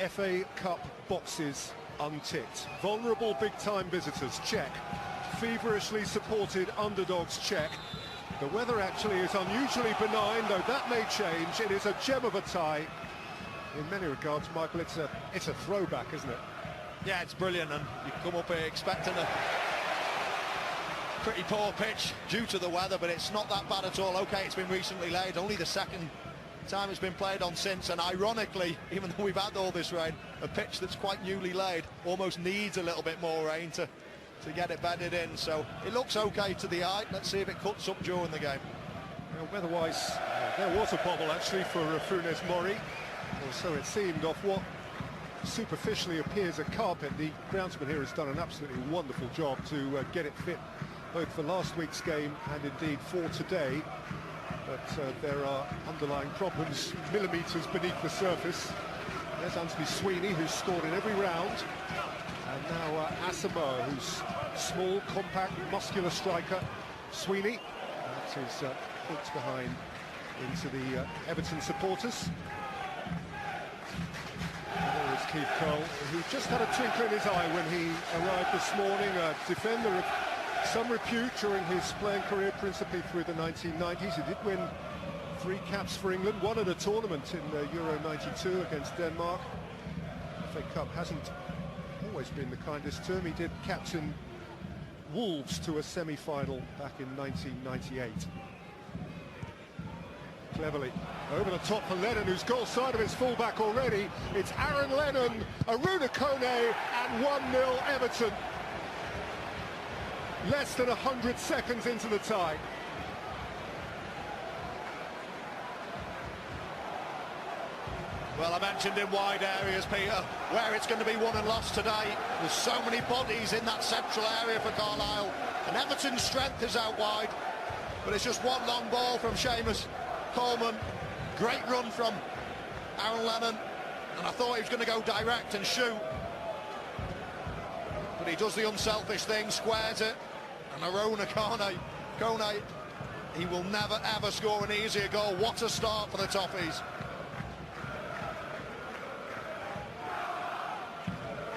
FA Cup boxes unticked. Vulnerable big-time visitors, check. Feverishly supported underdogs, check. The weather actually is unusually benign, though that may change. It is a gem of a tie. In many regards, Michael, it's a throwback, isn't it? Yeah, it's brilliant, and you come up here expecting a pretty poor pitch due to the weather, but it's not that bad at all. Okay, it's been recently laid, only the second time it's been played on since, and ironically, even though we've had all this rain, a pitch that's quite newly laid almost needs a little bit more rain to get it bedded in, so it looks okay to the eye. Let's see if it cuts up during the game. Well, weather-wise, there was a bobble actually for Funes Mori, or so it seemed, off what superficially appears a carpet. The groundsman here has done an absolutely wonderful job to get it fit both for last week's game and indeed for today, but there are underlying problems millimetres beneath the surface. There's Anthony Sweeney, who's scored in every round, and now Asamoah, who's small, compact, muscular striker. Sweeney, that's his hooks behind into the Everton supporters. There is Keith Curl, who just had a twinkle in his eye when he arrived this morning, a defender of some repute during his playing career, principally through the 1990s. He did win 3 caps for England, one at a tournament in Euro 92 against Denmark. FA Cup hasn't always been the kindest to him. He did captain Wolves to a semi-final back in 1998. Cleverly over the top for Lennon, who's goal side of his fullback already. It's Aaron Lennon, Aruna Kone, and 1-0 Everton. Less than 100 seconds into the tie. Well, I mentioned in wide areas, Peter, where it's going to be won and lost today. There's so many bodies in that central area for Carlisle, and Everton's strength is out wide, but it's just one long ball from Seamus Coleman. Great run from Aaron Lennon, and I thought he was going to go direct and shoot, but he does the unselfish thing, squares it, and Aruna Kone, he will never ever score an easier goal. What a start for the Toffees.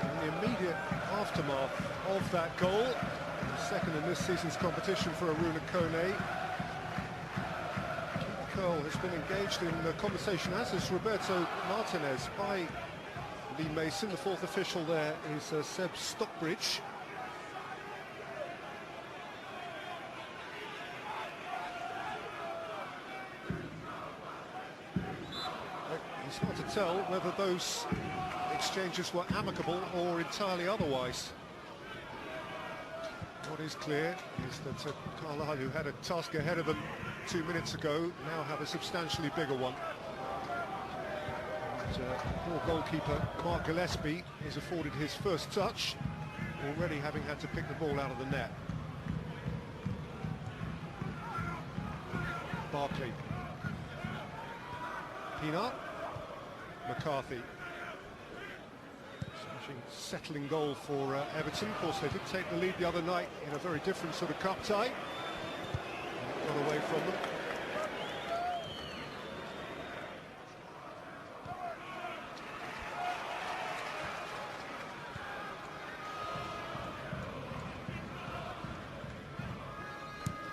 In the immediate aftermath of that goal, the second in this season's competition for Aruna Kone, Curl has been engaged in the conversation, as is Roberto Martinez, by Lee Mason. The fourth official there is Seb Stockbridge. It's hard to tell whether those exchanges were amicable or entirely otherwise. What is clear is that Carlisle, who had a task ahead of them 2 minutes ago, now have a substantially bigger one. And poor goalkeeper Mark Gillespie is afforded his first touch, already having had to pick the ball out of the net. Barkley. Pienaar. McCarthy. Settling goal for Everton. Of course, they did take the lead the other night in a very different sort of cup tie. And it got away from them.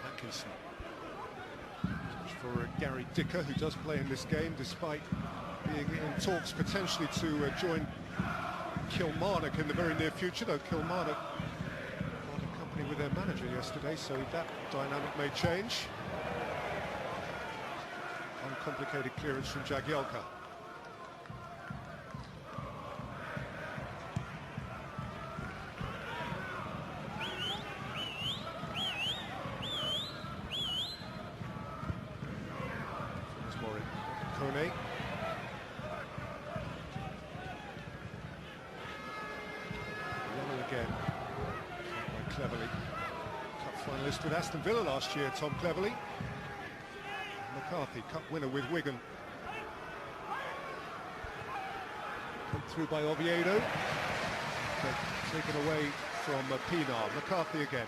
Atkinson. For Gary Dicker, who does play in this game, despite being in talks potentially to join Kilmarnock in the very near future, though Kilmarnock parted company with their manager yesterday, so that dynamic may change. Uncomplicated clearance from Jagielka. Kone. Again by Cleverly, cup finalist with Aston Villa last year, Tom Cleverly. McCarthy, cup winner with Wigan. Put through by Oviedo, but taken away from Pienaar. McCarthy again.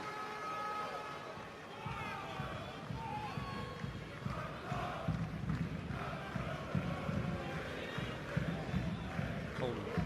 Coleman.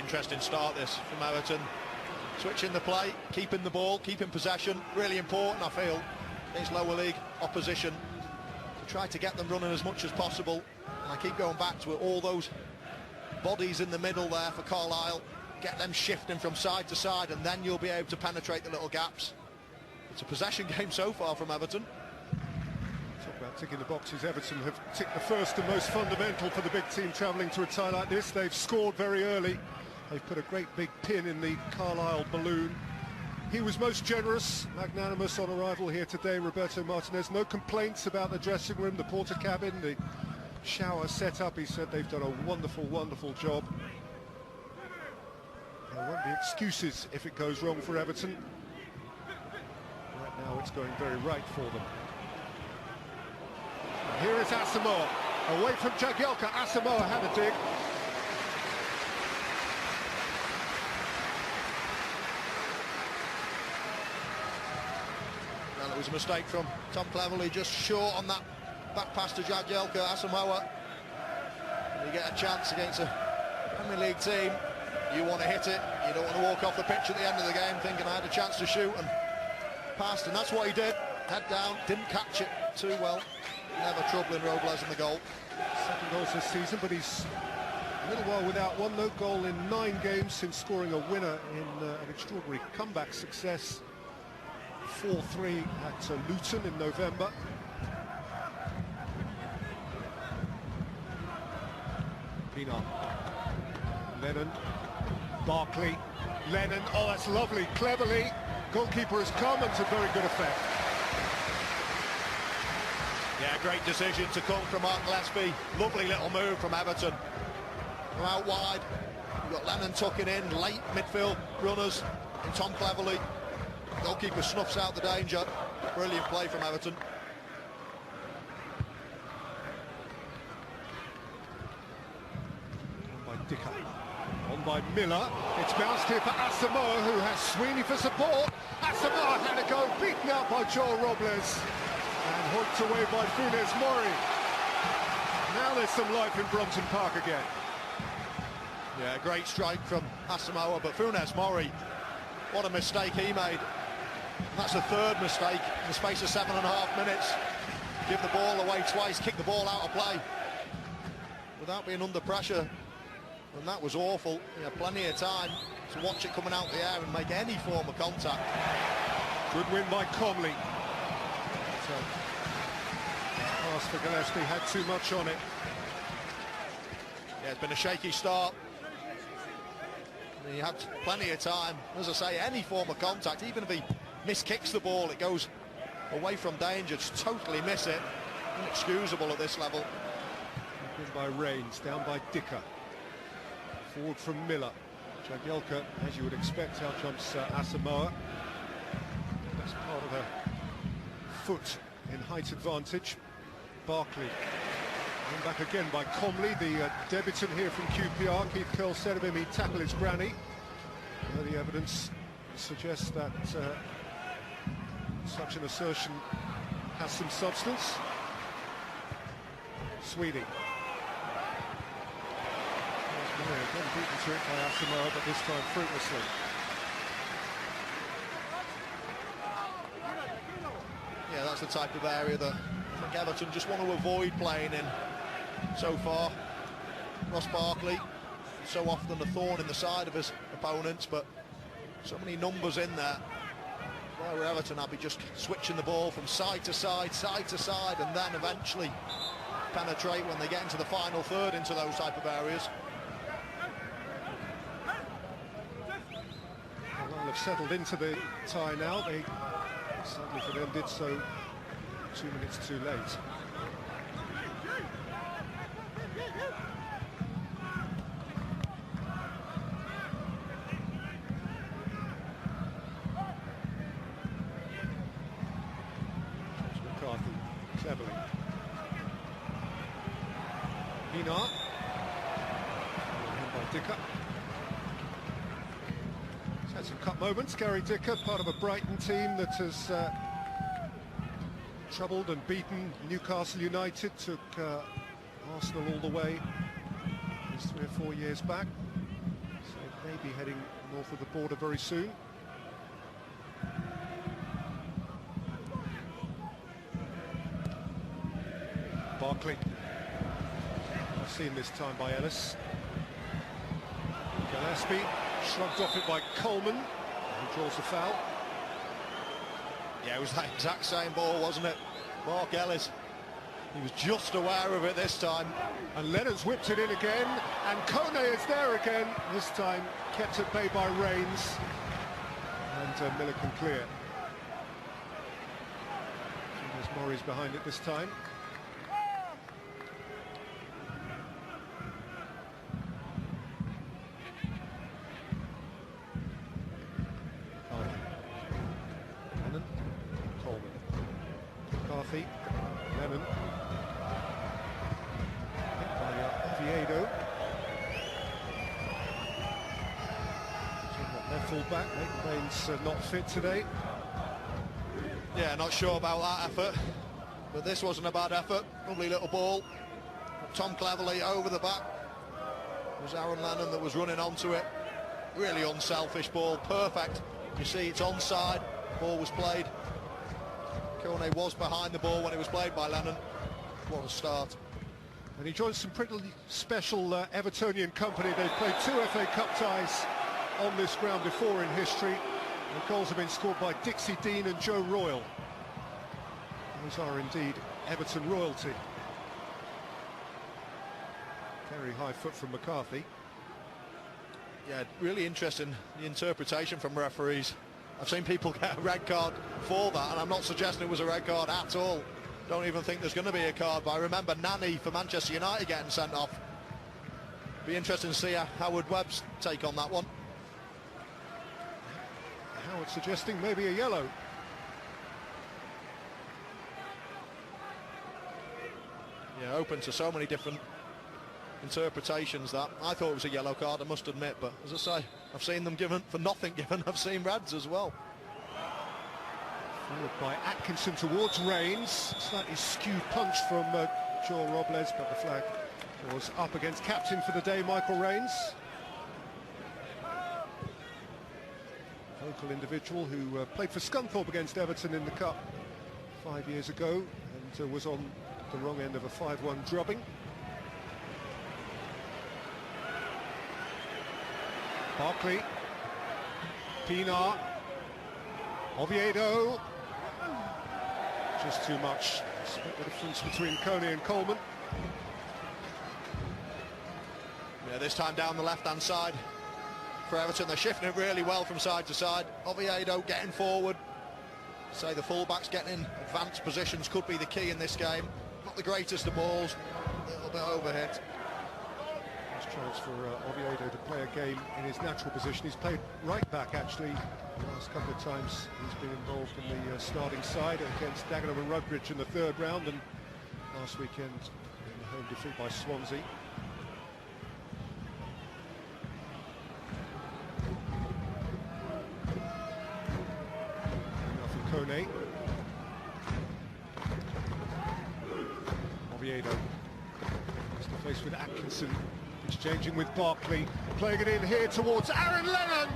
interesting start this from Everton. Switching the play, keeping the ball, keeping possession, really important I feel against lower league opposition, to try to get them running as much as possible. And I keep going back to it, all those bodies in the middle there for Carlisle, get them shifting from side to side, and then you'll be able to penetrate the little gaps. It's a possession game so far from Everton. Talk about ticking the boxes. Everton have ticked the first and most fundamental for the big team travelling to a tie like this. They've scored very early. They've put a great big pin in the Carlisle balloon. He was most generous, magnanimous on arrival here today, Roberto Martinez. No complaints about the dressing room, the porter cabin, the shower set up. He said they've done a wonderful, wonderful job. There won't be excuses if it goes wrong for Everton. Right now it's going very right for them. And here is Asamoah, away from Jagielka. Asamoah had a dig. Well, it was a mistake from Tom Cleverley, just short on that back pass to Jagielka. Asamoah, you get a chance against a Premier League team, you want to hit it, you don't want to walk off the pitch at the end of the game thinking I had a chance to shoot, and passed, and that's what he did. Head down, didn't catch it too well. Never troubling Robles in the goal. Second goals this season, but he's a little while without one. No goal in 9 games since scoring a winner in an extraordinary comeback success. 4-3 at Luton in November. Pienaar. Lennon. Barkley. Lennon. Oh, that's lovely. Cleverly. Goalkeeper has come and to very good effect. Yeah, great decision to come from Mark Gillespie. Lovely little move from Everton. Go out wide. You've got Lennon tucking in, late midfield runners in Tom Cleverley. Goalkeeper snuffs out the danger. Brilliant play from Everton. On by Dicker. On by Miller. It's bounced here for Asamoah, who has Sweeney for support. Asamoah had a go, beaten out by Joel Robles. And hooked away by Funes Mori. Now there's some life in Brompton Park again. Yeah, great strike from Asamoah, but Funes Mori, what a mistake he made. And that's the third mistake in the space of 7.5 minutes. Give the ball away twice, kick the ball out of play without being under pressure. And that was awful. He had plenty of time to watch it coming out the air and make any form of contact. Good win by Conley. Pass for Gillespie had too much on it. Yeah, it's been a shaky start. He had plenty of time. As I say, any form of contact, even if he miskicks the ball, it goes away from danger. Just totally miss it. Inexcusable at this level. In by Rains, down by Dicker. Forward from Miller. Jagielka, as you would expect, out jumps Asamoah. That's part of a foot in height advantage. Barkley. And back again by Comley, the debutant here from QPR. Keith Curl said of him he'd tackle his granny. Early evidence suggests that such an assertion has some substance. Sweeney. Again beaten to it by Asamoah, but this time fruitlessly. Yeah, that's the type of area that I think Everton just want to avoid playing in so far. Ross Barkley, so often a thorn in the side of his opponents, but so many numbers in there. Where Everton, I'll be just switching the ball from side to side, and then eventually penetrate when they get into the final third into those type of areas. Well, they've settled into the tie now. They, sadly for them, did so 2 minutes too late. McCarthy, cleverly. Pienaar. By Dicker. He's had some cut moments. Gary Dicker, part of a Brighton team that has troubled and beaten Newcastle United, took Arsenal all the way just 3 or 4 years back. So be heading north of the border very soon. Barkley, seen this time by Ellis. Gillespie shrugged off it by Coleman, who draws the foul. Yeah, it was that exact same ball, wasn't it? Mark Ellis, he was just aware of it this time. And Lennon's whipped it in again, and Kone is there again, this time kept at bay by Rains, and Miller can clear. There's Murray's behind it this time. Lennon, Coleman, McCarthy, Lennon, hit by Oviedo. Left full back, Baines not fit today. Yeah, not sure about that effort, but this wasn't a bad effort. Lovely little ball. Tom Cleverley over the back. It was Aaron Lennon that was running onto it. Really unselfish ball, perfect. You see it's onside, ball was played. Kone was behind the ball when it was played by Lennon. What a start. And he joins some pretty special Evertonian company. They've played 2 FA Cup ties on this ground before in history. The goals have been scored by Dixie Dean and Joe Royle. Those are indeed Everton royalty. Very high foot from McCarthy. Yeah, really interesting, the interpretation from referees. I've seen people get a red card for that, and I'm not suggesting it was a red card at all. Don't even think there's going to be a card, but I remember Nani for Manchester United getting sent off. Be interesting to see Howard Webb's take on that one. Howard suggesting maybe a yellow. Yeah, open to so many different interpretations that. I thought it was a yellow card, I must admit, but as I say, I've seen them given for nothing given. I've seen reds as well. Forward by Atkinson towards Rains. Slightly skewed punch from Joel Robles, but the flag was up against captain for the day, Michael Rains. Local individual who played for Scunthorpe against Everton in the Cup 5 years ago and was on the wrong end of a 5-1 drubbing. Barkley, Pienaar, Oviedo. Just too much. Split the difference between Kone and Coleman. Yeah, this time down the left-hand side for Everton. They're shifting it really well from side to side. Oviedo getting forward. Say the fullbacks getting in advanced positions could be the key in this game. Not the greatest of balls, a little bit overhit. Nice chance for Oviedo to play a game in his natural position. He's played right back actually. The last couple of times he's been involved in the starting side against Dagenham and Rugby in the 3rd round, and last weekend in the home defeat by Swansea. Kone. Oviedo face to face with Atkinson, exchanging with Barkley, playing it in here towards Aaron Lennon.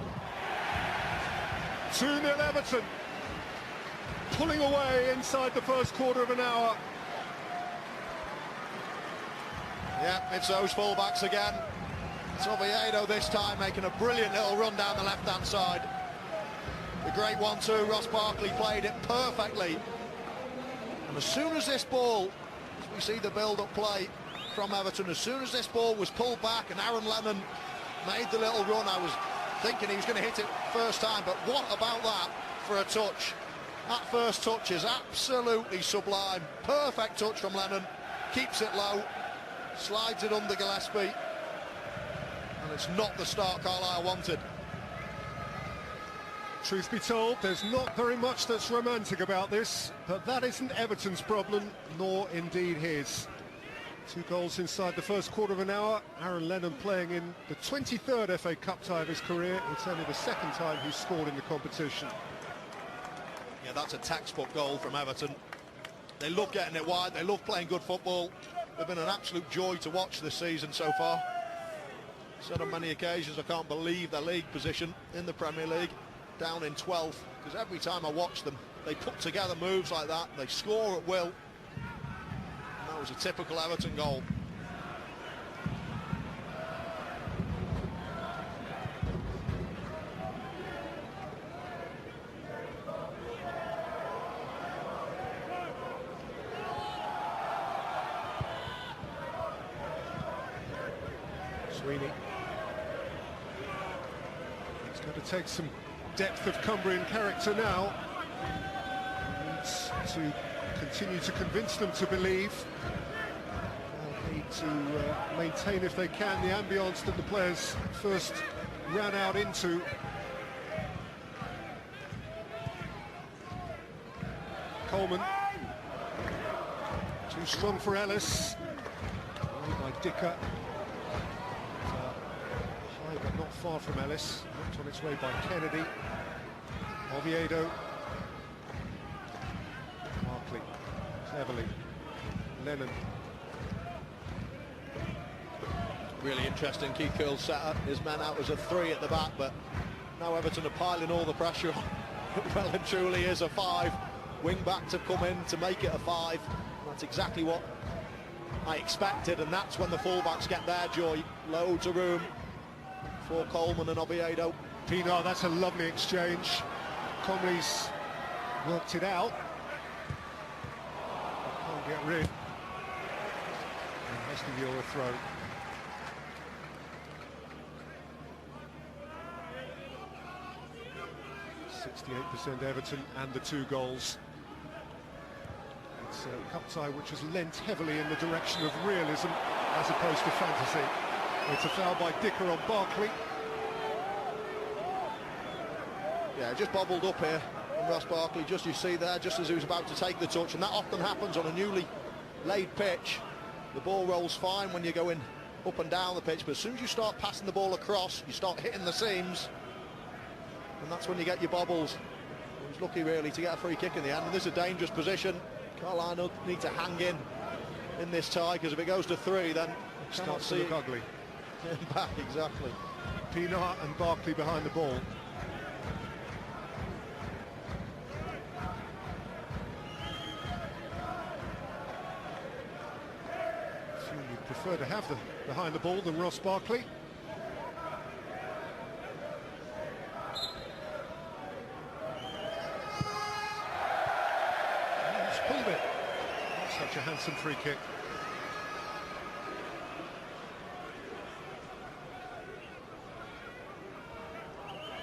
2-0 Everton, pulling away inside the first quarter of an hour. Yeah, it's those fullbacks again. It's Oviedo this time making a brilliant little run down the left-hand side. The great 1-2, Ross Barkley played it perfectly. And as soon as this ball, as we see the build-up play from Everton, as soon as this ball was pulled back and Aaron Lennon made the little run, I was thinking he was going to hit it first time, but what about that for a touch? That first touch is absolutely sublime. Perfect touch from Lennon, keeps it low, slides it under Gillespie, and it's not the start Carlisle wanted. Truth be told, there's not very much that's romantic about this, but that isn't Everton's problem, nor indeed his. 2 goals inside the first quarter of an hour. Aaron Lennon playing in the 23rd FA Cup tie of his career. It's only the 2nd time he's scored in the competition. Yeah, that's a textbook goal from Everton. They love getting it wide, they love playing good football. They've been an absolute joy to watch this season so far. said on many occasions I can't believe their league position in the Premier League, down in 12th, because every time I watch them, they put together moves like that, they score at will. And that was a typical Everton goal. Sweeney. He's got to take some depth of Cumbrian character now. He needs to continue to convince them to believe. They'll need to maintain, if they can, the ambience that the players first ran out into. Coleman. Too strong for Ellis. Away by Dicker. High but not far from Ellis. Knocked on its way by Kennedy. Oviedo. Barkley. Cleverly. Lennon. Really interesting. Keith Curl set up his man out as a 3 at the back, but now Everton are piling all the pressure on. It well and truly is a 5. Wing back to come in to make it a 5. That's exactly what I expected, and that's when the fullbacks get their joy. Loads of room for Coleman and Oviedo. Pienaar, that's a lovely exchange. Comley's worked it out. Can't get rid. And has to yield a throw. .68% Everton and the 2 goals. It's a cup tie which has lent heavily in the direction of realism as opposed to fantasy. It's a foul by Dicker on Barkley. Yeah, just bobbled up here on Ross Barkley, just you see there, just as he was about to take the touch, and that often happens on a newly laid pitch. The ball rolls fine when you're going up and down the pitch, but as soon as you start passing the ball across, you start hitting the seams, and that's when you get your bobbles. He was lucky really to get a free kick in the end, and this is a dangerous position. Carlisle need to hang in this tie, because if it goes to 3, then it starts to look ugly. Back, exactly. Pienaar and Barkley behind the ball. You'd prefer to have them behind the ball than Ross Barkley. He's pulled it. Such a handsome free kick.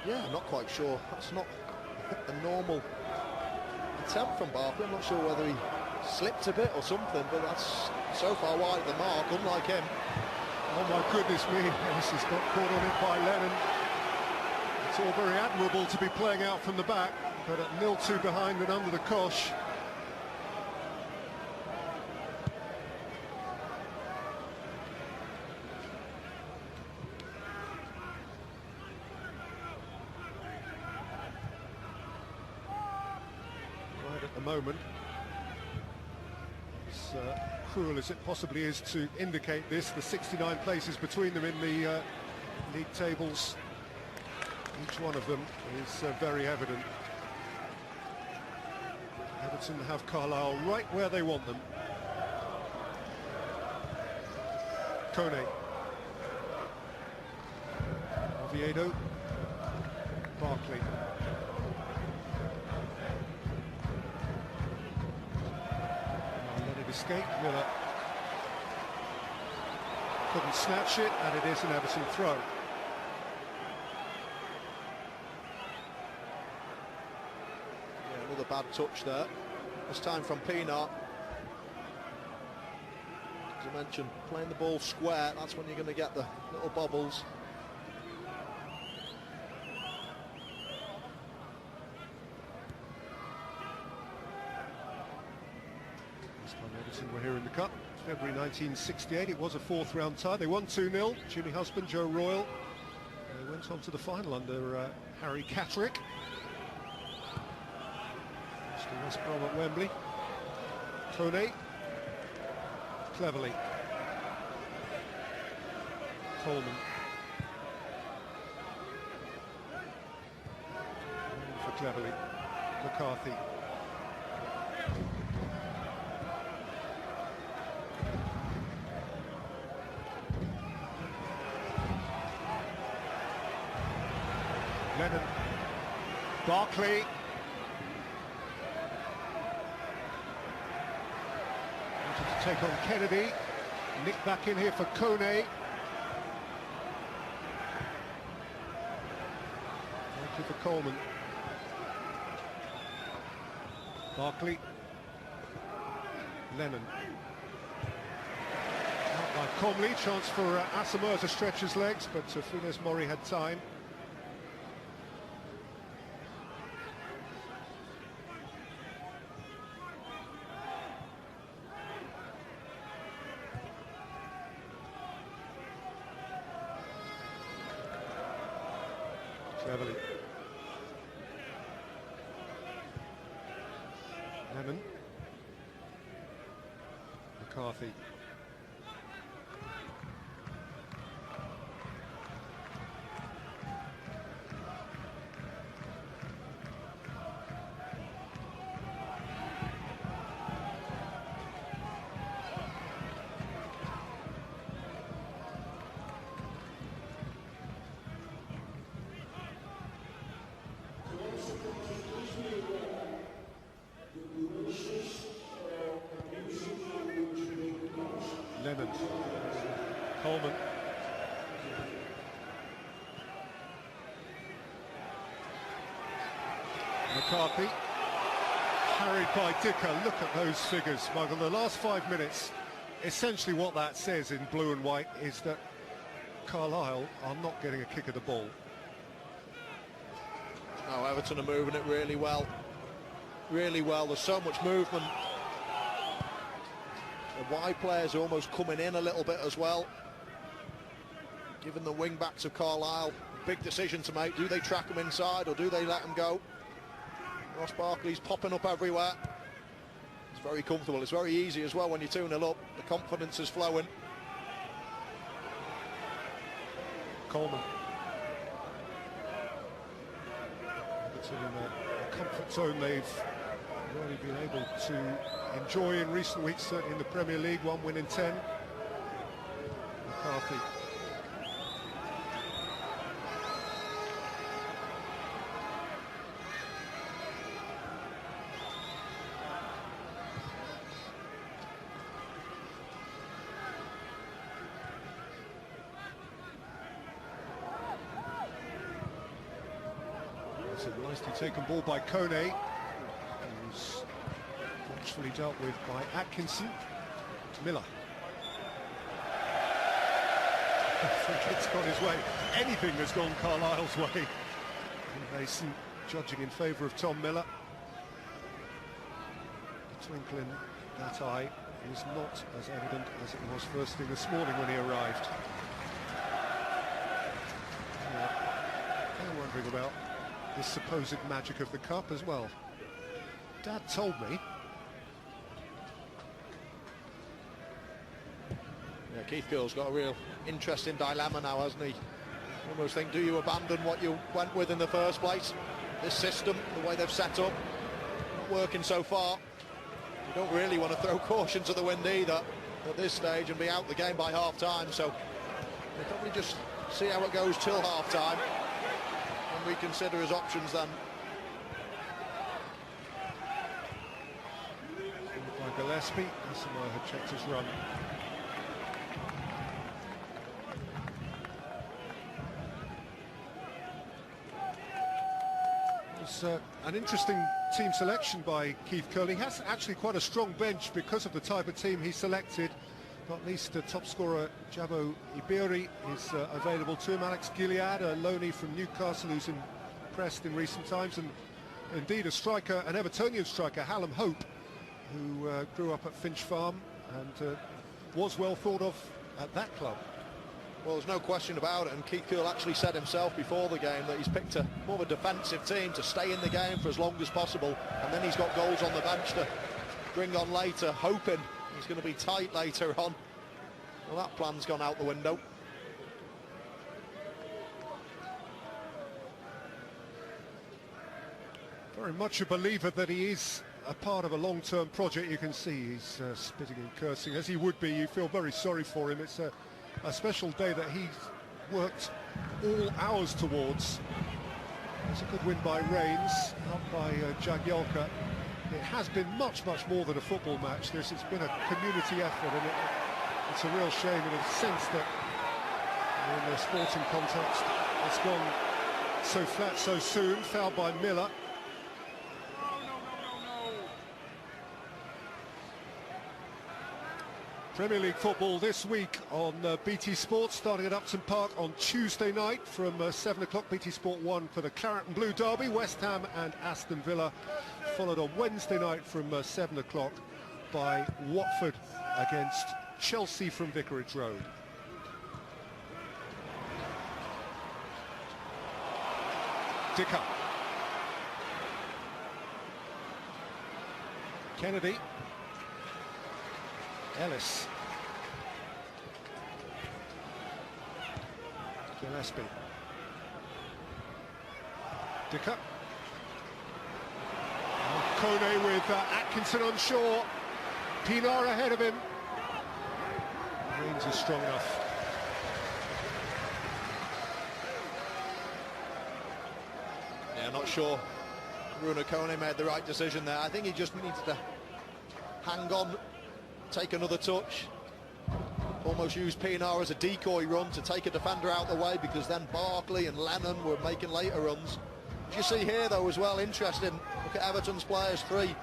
Yeah, I'm not quite sure. That's not a normal attempt from Barkley. I'm not sure whether he slipped a bit or something, but that's so far wide of the mark, unlike him. Oh my goodness me, Ellis has got caught on it by Lennon. It's all very admirable to be playing out from the back, but at 0-2 behind and under the cosh. Right at the moment, as cruel as it possibly is to indicate this, the 69 places between them in the league tables, each one of them is very evident. Everton have Carlisle right where they want them. Kone. Oviedo. Barkley. Let it escape. Miller couldn't snatch it, and it is an Everton throw. Another bad touch there. This time from Pienaar. As I mentioned, playing the ball square, that's when you're going to get the little bobbles. Last time Everton were here in the Cup, February 1968, it was a 4th round tie. They won 2-0. Jimmy Husband, Joe Royle. They went on to the final under Harry Catterick. West Brom at Wembley. Kone. Cleverly. Coleman. Cleverly, McCarthy. Lennon, Barkley. Wanted to take on Kennedy. Nick back in here for Kone. Thank you for Coleman. Barkley. Lennon. Out by Comley, chance for Asamoah to stretch his legs, but Funes Mori had time. Cleverly. Lennon. McCarthy. Lennon, Coleman, McCarthy, carried by Dicker. Look at those figures, Michael. The last 5 minutes, essentially what that says in blue and white is that Carlisle are not getting a kick of the ball. No, Everton are moving it really well. Really well. There's so much movement. The wide players are almost coming in a little bit as well. Giving the wing backs of Carlisle a big decision to make. Do they track them inside or do they let them go? Ross Barkley's popping up everywhere. It's very comfortable. It's very easy as well when you're 2-0 up. The confidence is flowing. Coleman. Everton in a comfort zone they've really been able to enjoy in recent weeks, certainly in the Premier League. 1 win in 10. McCarthy. It's a nicely taken ball by Kone, who's forcefully dealt with by Atkinson. Miller. I think it's gone his way. Anything has gone Carlisle's way. And Mason judging in favour of Tom Miller. The twinkle in that eye is not as evident as it was first thing this morning when he arrived. I'm wondering about this supposed magic of the cup as well. Dad told me. Yeah, Keith Gill's got a real interesting dilemma now, hasn't he? You almost think, do you abandon what you went with in the first place? This system, the way they've set up, not working so far. You don't really want to throw caution to the wind either at this stage and be out the game by half-time, so we'll probably just see how it goes till half-time and reconsider his options then. By Gillespie, Asamoah had checked his run. It's an interesting team selection by Keith Curley. He has actually quite a strong bench because of the type of team he selected. Not least top scorer Jabo Iberi is available to him. Alex Gilead, a loanee from Newcastle who's impressed in recent times, and indeed a striker, an Evertonian striker, Hallam Hope, who grew up at Finch Farm and was well thought of at that club. Well, there's no question about it, and Keith Curl actually said himself before the game that he's picked more of a defensive team to stay in the game for as long as possible, and then he's got goals on the bench to bring on later, hoping he's going to be tight later on. Well, that plan's gone out the window. Very much a believer that he is a part of a long-term project. You can see he's spitting and cursing, as he would be. You feel very sorry for him. It's a special day that he's worked all hours towards. It's a good win by Reigns, not by Jagielka. It has been much more than a football match. It's been a community effort, and it's a real shame in a sense that in the sporting context it's gone so flat so soon. Fouled by Miller. Premier League football this week on BT Sport, starting at Upton Park on Tuesday night from 7 o'clock. BT Sport 1 for the Claret and Blue derby, West Ham and Aston Villa, followed on Wednesday night from 7 o'clock by Watford against Chelsea from Vicarage Road. Dicker. Kennedy. Ellis. Gillespie. Dicker. Kone with Atkinson on shore. Pinar ahead of him. Reigns is strong enough. Yeah, not sure Bruno Kone made the right decision there. I think he just needs to hang on, take another touch, almost use Pinar as a decoy run to take a defender out of the way, because then Barkley and Lennon were making later runs. As you see here though as well, interesting, look at Everton's players, three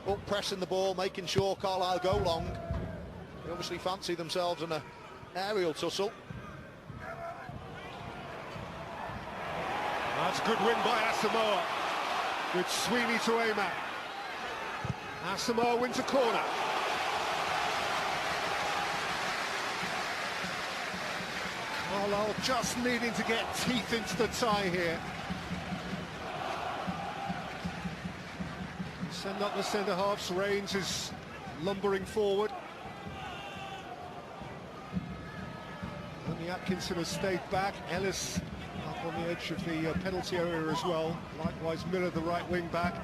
up pressing the ball, making sure Carlisle go long. They obviously fancy themselves in an aerial tussle. That's a good win by Asamoah, with Sweeney to aim at. Asamoah wins a corner. Carlisle just needing to get teeth into the tie here. Send up the centre-halves. Reigns is lumbering forward. Only Atkinson has stayed back. Ellis up on the edge of the penalty area as well. Likewise Miller, the right wing back.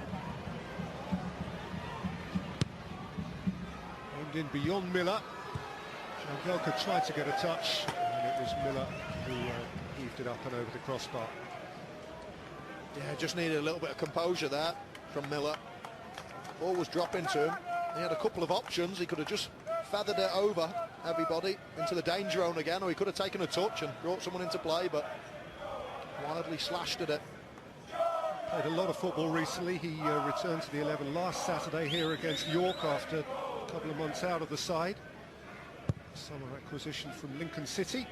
Aimed in beyond Miller. Jagielka tried to get a touch, and it was Miller who heaved it up and over the crossbar. Yeah, just needed a little bit of composure there from Miller. Ball was dropping to him. He had a couple of options. He could have just feathered it over everybody into the danger zone again, or he could have taken a touch and brought someone into play, but wildly slashed at it. Played a lot of football recently. He returned to the 11 last Saturday here against York after a couple of months out of the side. Summer acquisition from Lincoln City.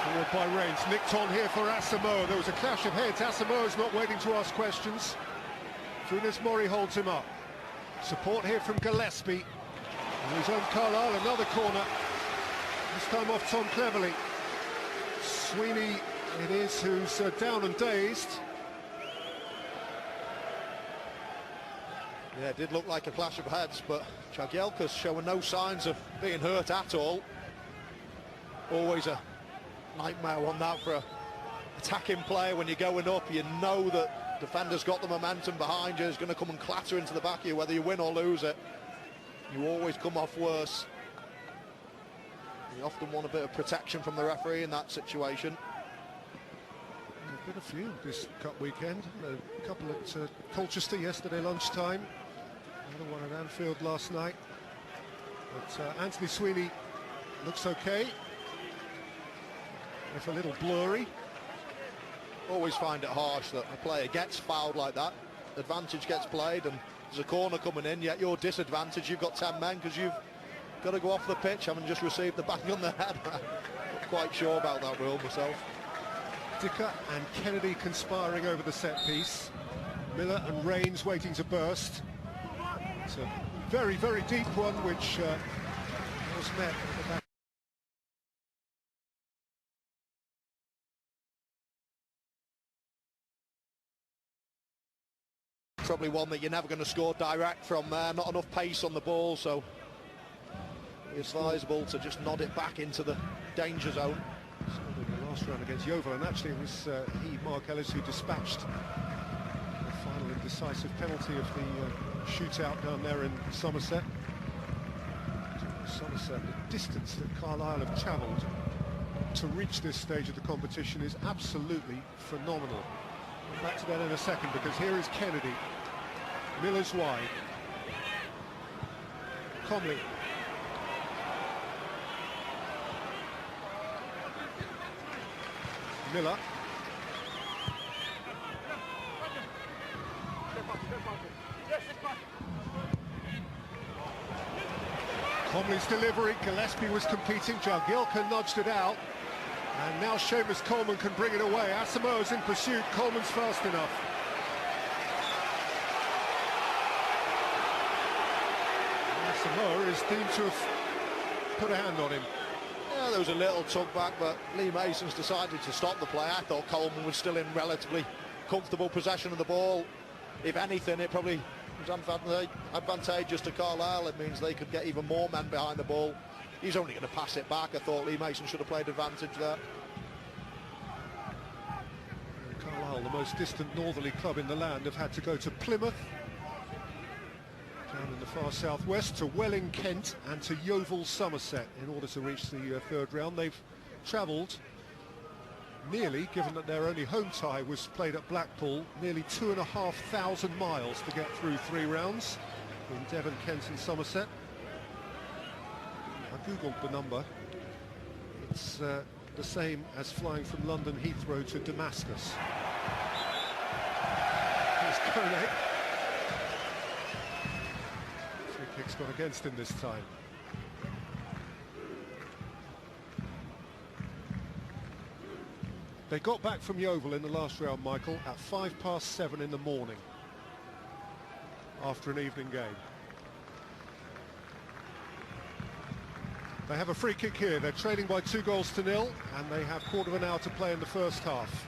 Forward by Reigns, nicked on here for Asamoah. There was a clash of heads. Asamoah's not waiting to ask questions. Funes Mori holds him up. Support here from Gillespie. And his own Carlisle, another corner. This time off Tom Cleverley. Sweeney it is who's down and dazed. Yeah, it did look like a clash of heads, but Jagielka's showing no signs of being hurt at all. Always a nightmare on that for an attacking player. When you're going up, you know that defender's got the momentum behind you, is going to come and clatter into the back of you, whether you win or lose it. You always come off worse. You often want a bit of protection from the referee in that situation. A bit of few this cup weekend. A couple at Colchester yesterday lunchtime. Another one at Anfield last night. But Anthony Sweeney looks okay. If a little blurry. Always find it harsh that a player gets fouled like that. Advantage gets played and there's a corner coming in, yet you're disadvantaged. You've got 10 men because you've got to go off the pitch having just received the bang on the head. Not quite sure about that rule myself. Dicker and Kennedy conspiring over the set piece. Miller and Reigns waiting to burst. It's a very deep one, which was met at the back. Probably one that you're never going to score direct from there. Not enough pace on the ball, so it's advisable to just nod it back into the danger zone. The last round against Yeovil, and actually it was he, Mark Ellis, who dispatched the final and decisive penalty of the shootout down there in Somerset. Somerset, the distance that Carlisle have travelled to reach this stage of the competition is absolutely phenomenal. We'll back to that in a second, because here is Kennedy. Miller's wide. Comley. Miller. Comley's delivery. Gillespie was competing. Jagielka nudged it out. And now Seamus Coleman can bring it away. Asamoah's in pursuit. Coleman's fast enough. Asamoah is deemed to have put a hand on him. Yeah, there was a little tug back, but Lee Mason's decided to stop the play. I thought Coleman was still in relatively comfortable possession of the ball. If anything, it probably was advantageous to Carlisle. It means they could get even more men behind the ball. He's only going to pass it back. I thought Lee Mason should have played advantage there. Carlisle, the most distant northerly club in the land, have had to go to Plymouth, down in the far southwest, to Welling, Kent, and to Yeovil, Somerset, in order to reach the third round. They've travelled nearly, given that their only home tie was played at Blackpool, nearly 2,500 miles to get through 3 rounds in Devon, Kent and Somerset. I googled the number. It's the same as flying from London Heathrow to Damascus. Here's Kone. Free kick's gone against him this time. They got back from Yeovil in the last round, Michael, at 7:05 in the morning, after an evening game. They have a free kick here. They're trailing by 2-0, and they have quarter of an hour to play in the first half.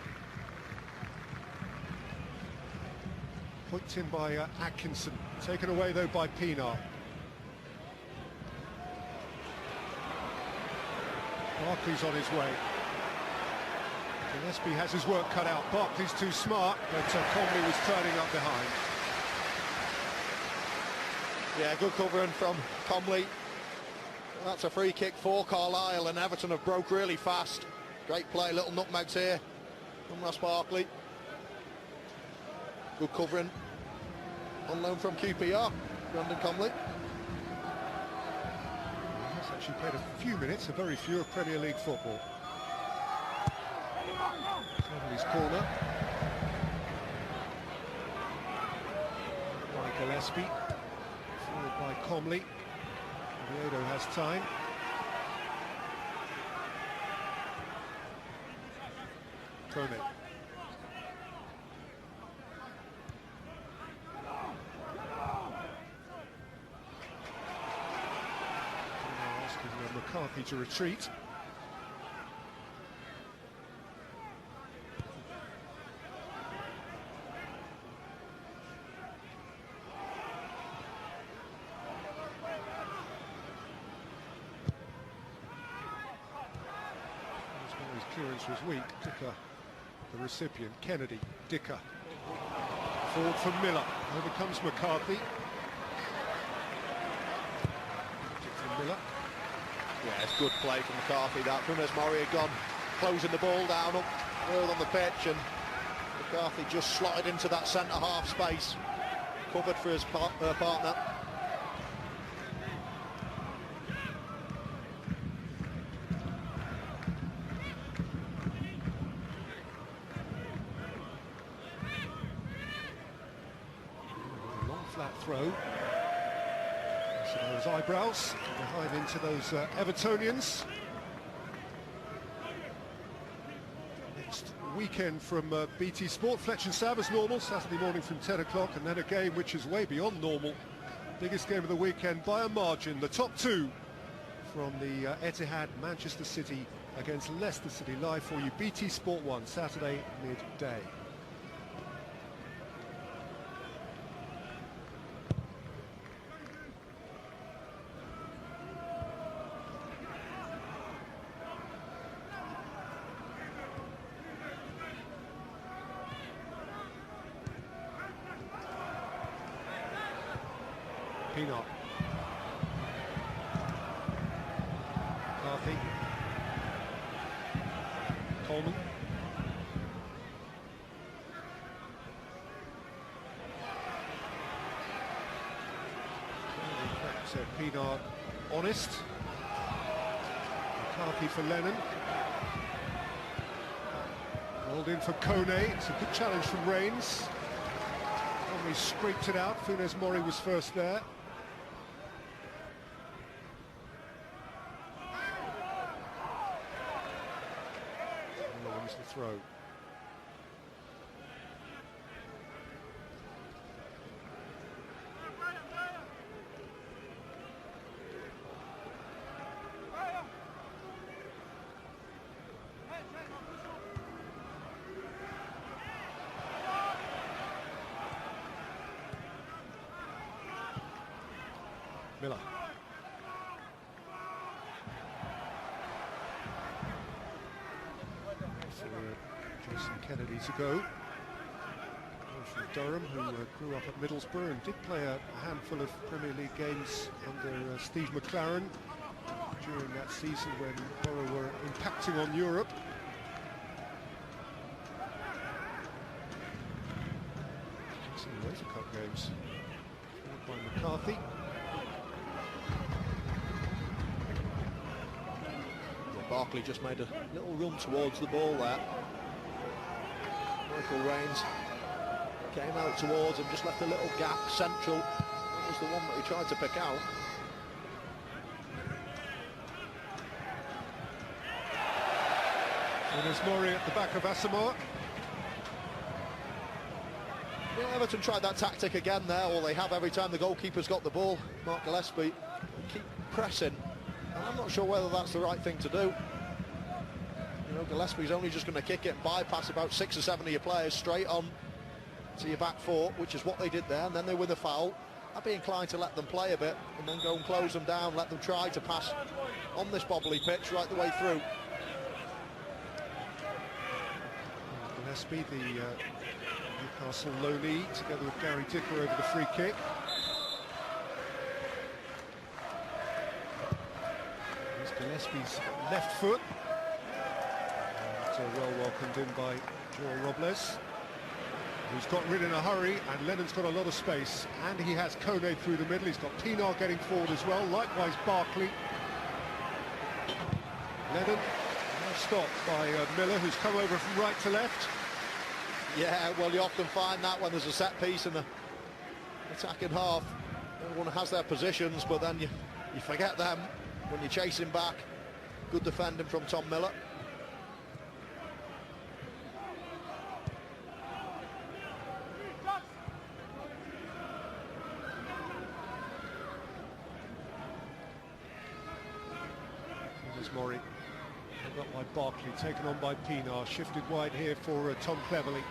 Hooked in by Atkinson, taken away though by Pienaar. Barkley's on his way. Gillespie has his work cut out. Barkley's too smart, but Conley was turning up behind. Yeah, good covering from Comley. That's a free kick for Carlisle, and Everton have broke really fast. Great play, little nutmegs here from Ross Barkley. Good covering on loan from QPR, Brandon Comley. He's actually played a few minutes, a very few, of Premier League football. Conley's corner. By Gillespie, followed by Comley. Oviedo has time. Kone. Asking McCarthy to retreat. Clearance was weak. Dicker, the recipient. Kennedy, Dicker. Forward for Miller. Over comes McCarthy. From Miller. Yeah, it's good play from McCarthy. That Funes Mori had gone closing the ball down up further on the pitch, and McCarthy just slotted into that centre-half space, covered for his partner. Flat throw. So those eyebrows behind into those Evertonians. Next weekend from BT Sport, Fletch and Sav as normal, Saturday morning from 10 o'clock, and then a game which is way beyond normal. Biggest game of the weekend by a margin. The top two from the Etihad, Manchester City against Leicester City, live for you. BT Sport 1, Saturday midday. Pienaar. McCarthy. Coleman. So Pienaar honest. McCarthy for Lennon. Rolled in for Kone. It's a good challenge from Rains. He scraped it out. Funes Mori was first there. Wins the throw. Miller. For Jason Kennedy to go. From Durham, who grew up at Middlesbrough and did play a handful of Premier League games under Steve McLaren during that season when Borough were impacting on Europe. Some Razor Cup games. By McCarthy. Barkley just made a little run towards the ball there. Michael Rains came out towards him, just left a little gap central. That was the one that he tried to pick out. And there's Mori at the back of Asamoah. Yeah, Everton tried that tactic again there, or they have every time the goalkeeper's got the ball. Mark Gillespie keep pressing, and I'm not sure whether that's the right thing to do. You know, Gillespie's only just going to kick it and bypass about 6 or 7 of your players straight on to your back four, which is what they did there, and then they win the foul. I'd be inclined to let them play a bit and then go and close them down, let them try to pass on this bobbly pitch right the way through. Gillespie, the Newcastle loanee, together with Gary Dicker over the free kick. Here's Gillespie's left foot. And, well welcomed in by Joel Robles, who's got rid in a hurry, and Lennon's got a lot of space, and he has Kone through the middle. He's got Pienaar getting forward as well, likewise Barkley. Lennon now stopped by Miller, who's come over from right to left. Yeah, well, you often find that when there's a set piece in the attacking half. Everyone has their positions, but then you forget them when you're chasing back. Good defending from Tom Miller. There's Mori. Got by Barkley, taken on by Pienaar, shifted wide here for Tom Cleverley.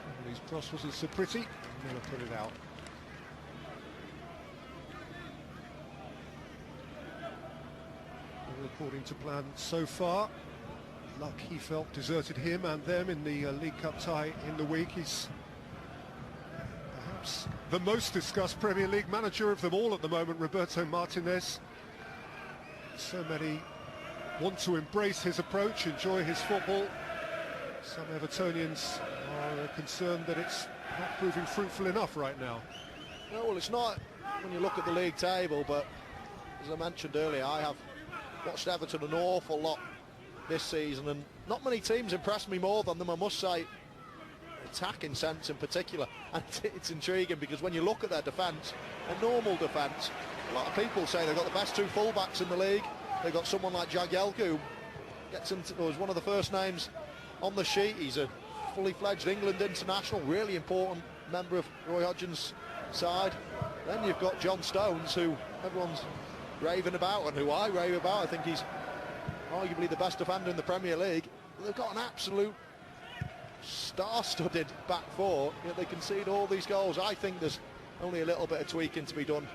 Cleverley's cross wasn't so pretty, Miller put it out. All according to plan so far. Luck, he felt, deserted him and them in the League Cup tie in the week. He's perhaps the most discussed Premier League manager of them all at the moment, Roberto Martinez. So many want to embrace his approach, enjoy his football. Some Evertonians are concerned that it's not proving fruitful enough right now. No, well, it's not when you look at the league table, but as I mentioned earlier, I have watched Everton an awful lot this season, and not many teams impressed me more than them, I must say. Attacking sense in particular, and it's intriguing because when you look at their defence, a normal defence, a lot of people say they've got the best 2 fullbacks in the league. They've got someone like Jagielka who gets into, was one of the first names on the sheet. He's a fully fledged England international, really important member of Roy Hodgson's side. Then you've got John Stones, who everyone's raving about and who I rave about. I think he's arguably the best defender in the Premier League. But they've got an absolute star-studded back four, yet they concede all these goals. I think there's only a little bit of tweaking to be done,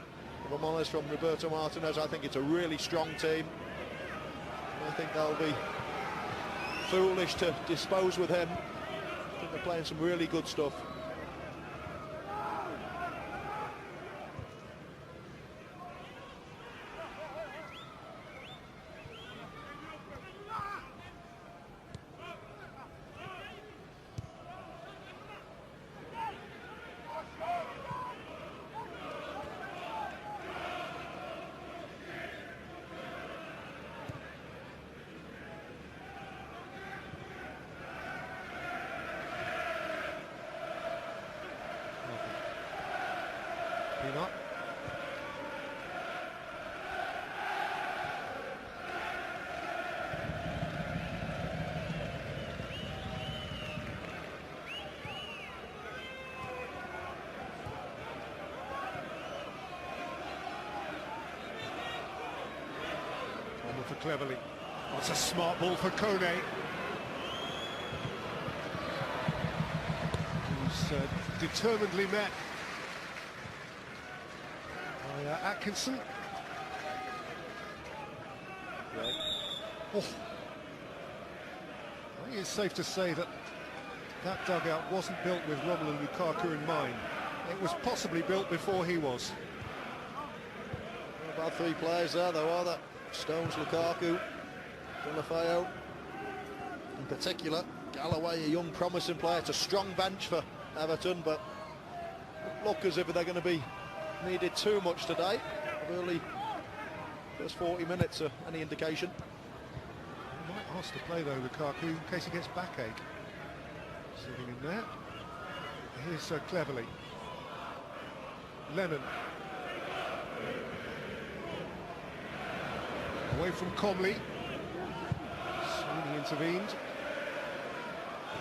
if I'm honest, from Roberto Martinez. I think it's a really strong team. I think they'll be foolish to dispose with him I think they're playing some really good stuff. Peanut. For Cleverly. That's a smart ball for Kone. Who's determinedly met by Atkinson. Right. Oh. I think it's safe to say that that dugout wasn't built with Romelu Lukaku in mind. It was possibly built before he was. About 3 players there though, are there? Stones, Lukaku, Delafeo, in particular. Galloway, a young promising player. It's a strong bench for Everton, but look as if they're going to be needed too much today. Early first 40 minutes are any indication. He might ask to play though, Lukaku, in case he gets backache. Sitting in there. Here's Cleverly. Lennon. Away from Comley. Sweeney intervened.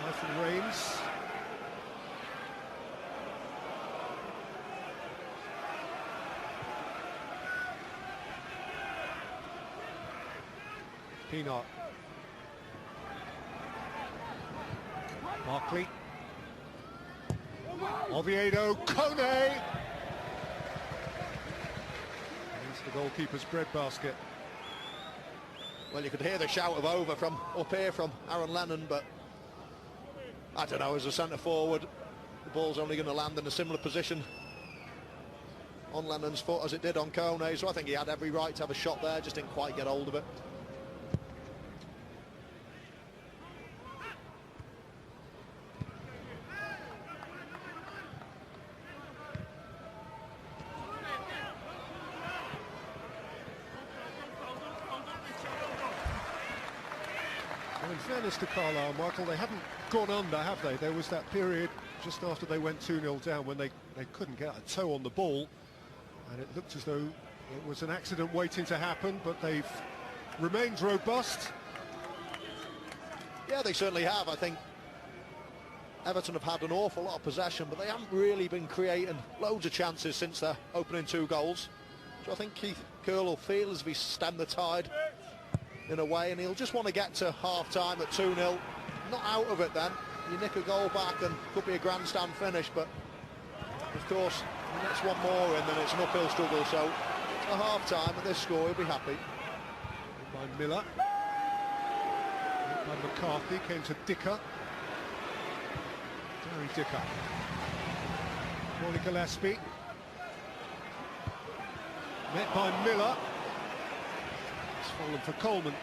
Nathan Rains. Peanut. Barkley. Oviedo. Kone. Into the goalkeeper's breadbasket. Well, you could hear the shout of over from up here from Aaron Lennon, but I don't know, as a centre forward, the ball's only going to land in a similar position on Lennon's foot as it did on Kone, so I think he had every right to have a shot there, just didn't quite get hold of it. Well, in fairness to Carlisle, Michael, they haven't gone under, have they? There was that period just after they went 2-0 down when they couldn't get a toe on the ball, and it looked as though it was an accident waiting to happen, but they've remained robust. Yeah, they certainly have. I think Everton have had an awful lot of possession, but they haven't really been creating loads of chances since their opening 2 goals. So I think Keith Curle will feel as if he's stemmed the tide in a way, and he'll just want to get to half-time at 2-0. Not out of it then. You nick a goal back and could be a grandstand finish, but of course, the next one more in, then it's an uphill struggle. So at half-time at this score, he'll be happy. By Miller. By McCarthy, came to Dicker. Gary Dicker. Morley Gillespie. Met by Miller. It's fallen for Coleman.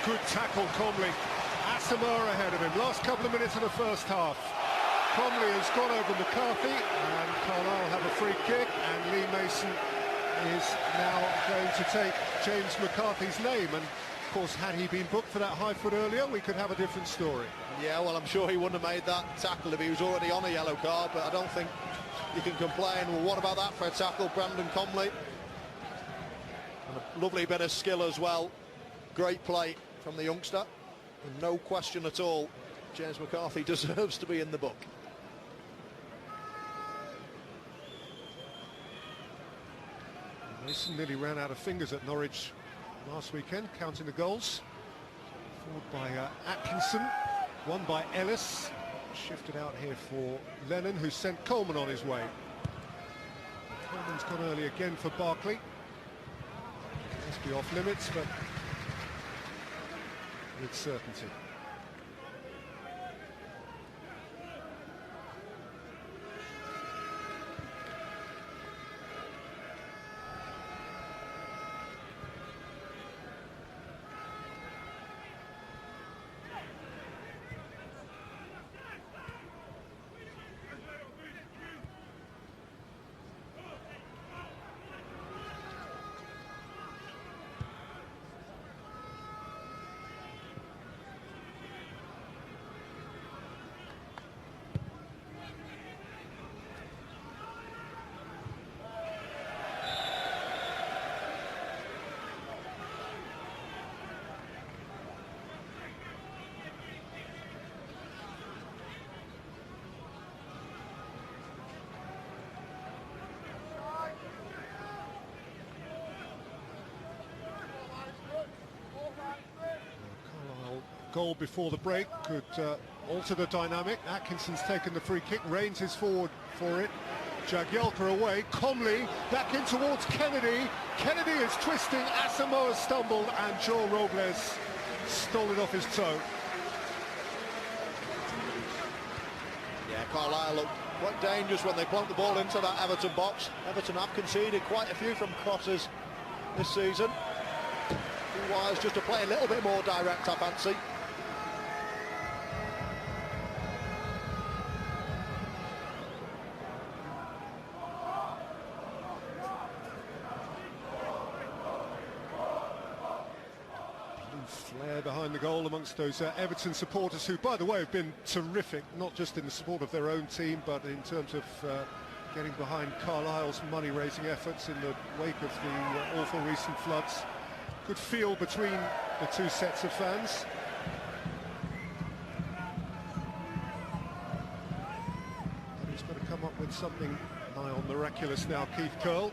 Good tackle, Comley. Asamoah ahead of him. Last couple of minutes of the first half. Comley has gone over McCarthy, and Carlisle have a free kick, and Lee Mason is now going to take James McCarthy's name, and of course had he been booked for that high foot earlier, we could have a different story. Yeah, well, I'm sure he wouldn't have made that tackle if he was already on a yellow card, but I don't think you can complain. Well, what about that for a tackle, Brandon Comley? And a lovely bit of skill as well. Great play from the youngster. And no question at all, James McCarthy deserves to be in the book. Mason nearly ran out of fingers at Norwich last weekend, counting the goals. Forward by Atkinson, won by Ellis. Shifted out here for Lennon, who sent Coleman on his way. Coleman's gone early again for Barkley. Must be off limits, but with certainty. Goal before the break could alter the dynamic. Atkinson's taken the free kick, Rains is forward for it. Jagielka away, Comley back in towards Kennedy. Kennedy is twisting, Asamoah stumbled, and Joel Robles stole it off his toe. Yeah, Carlisle looked quite dangerous when they plunked the ball into that Everton box. Everton have conceded quite a few from crosses this season. Wise just to play a little bit more direct, I fancy. Flair behind the goal amongst those Everton supporters, who, by the way, have been terrific, not just in the support of their own team, but in terms of getting behind Carlisle's money-raising efforts in the wake of the awful recent floods. Good feel between the two sets of fans. But he's got to come up with something nigh on miraculous now, Keith Curle.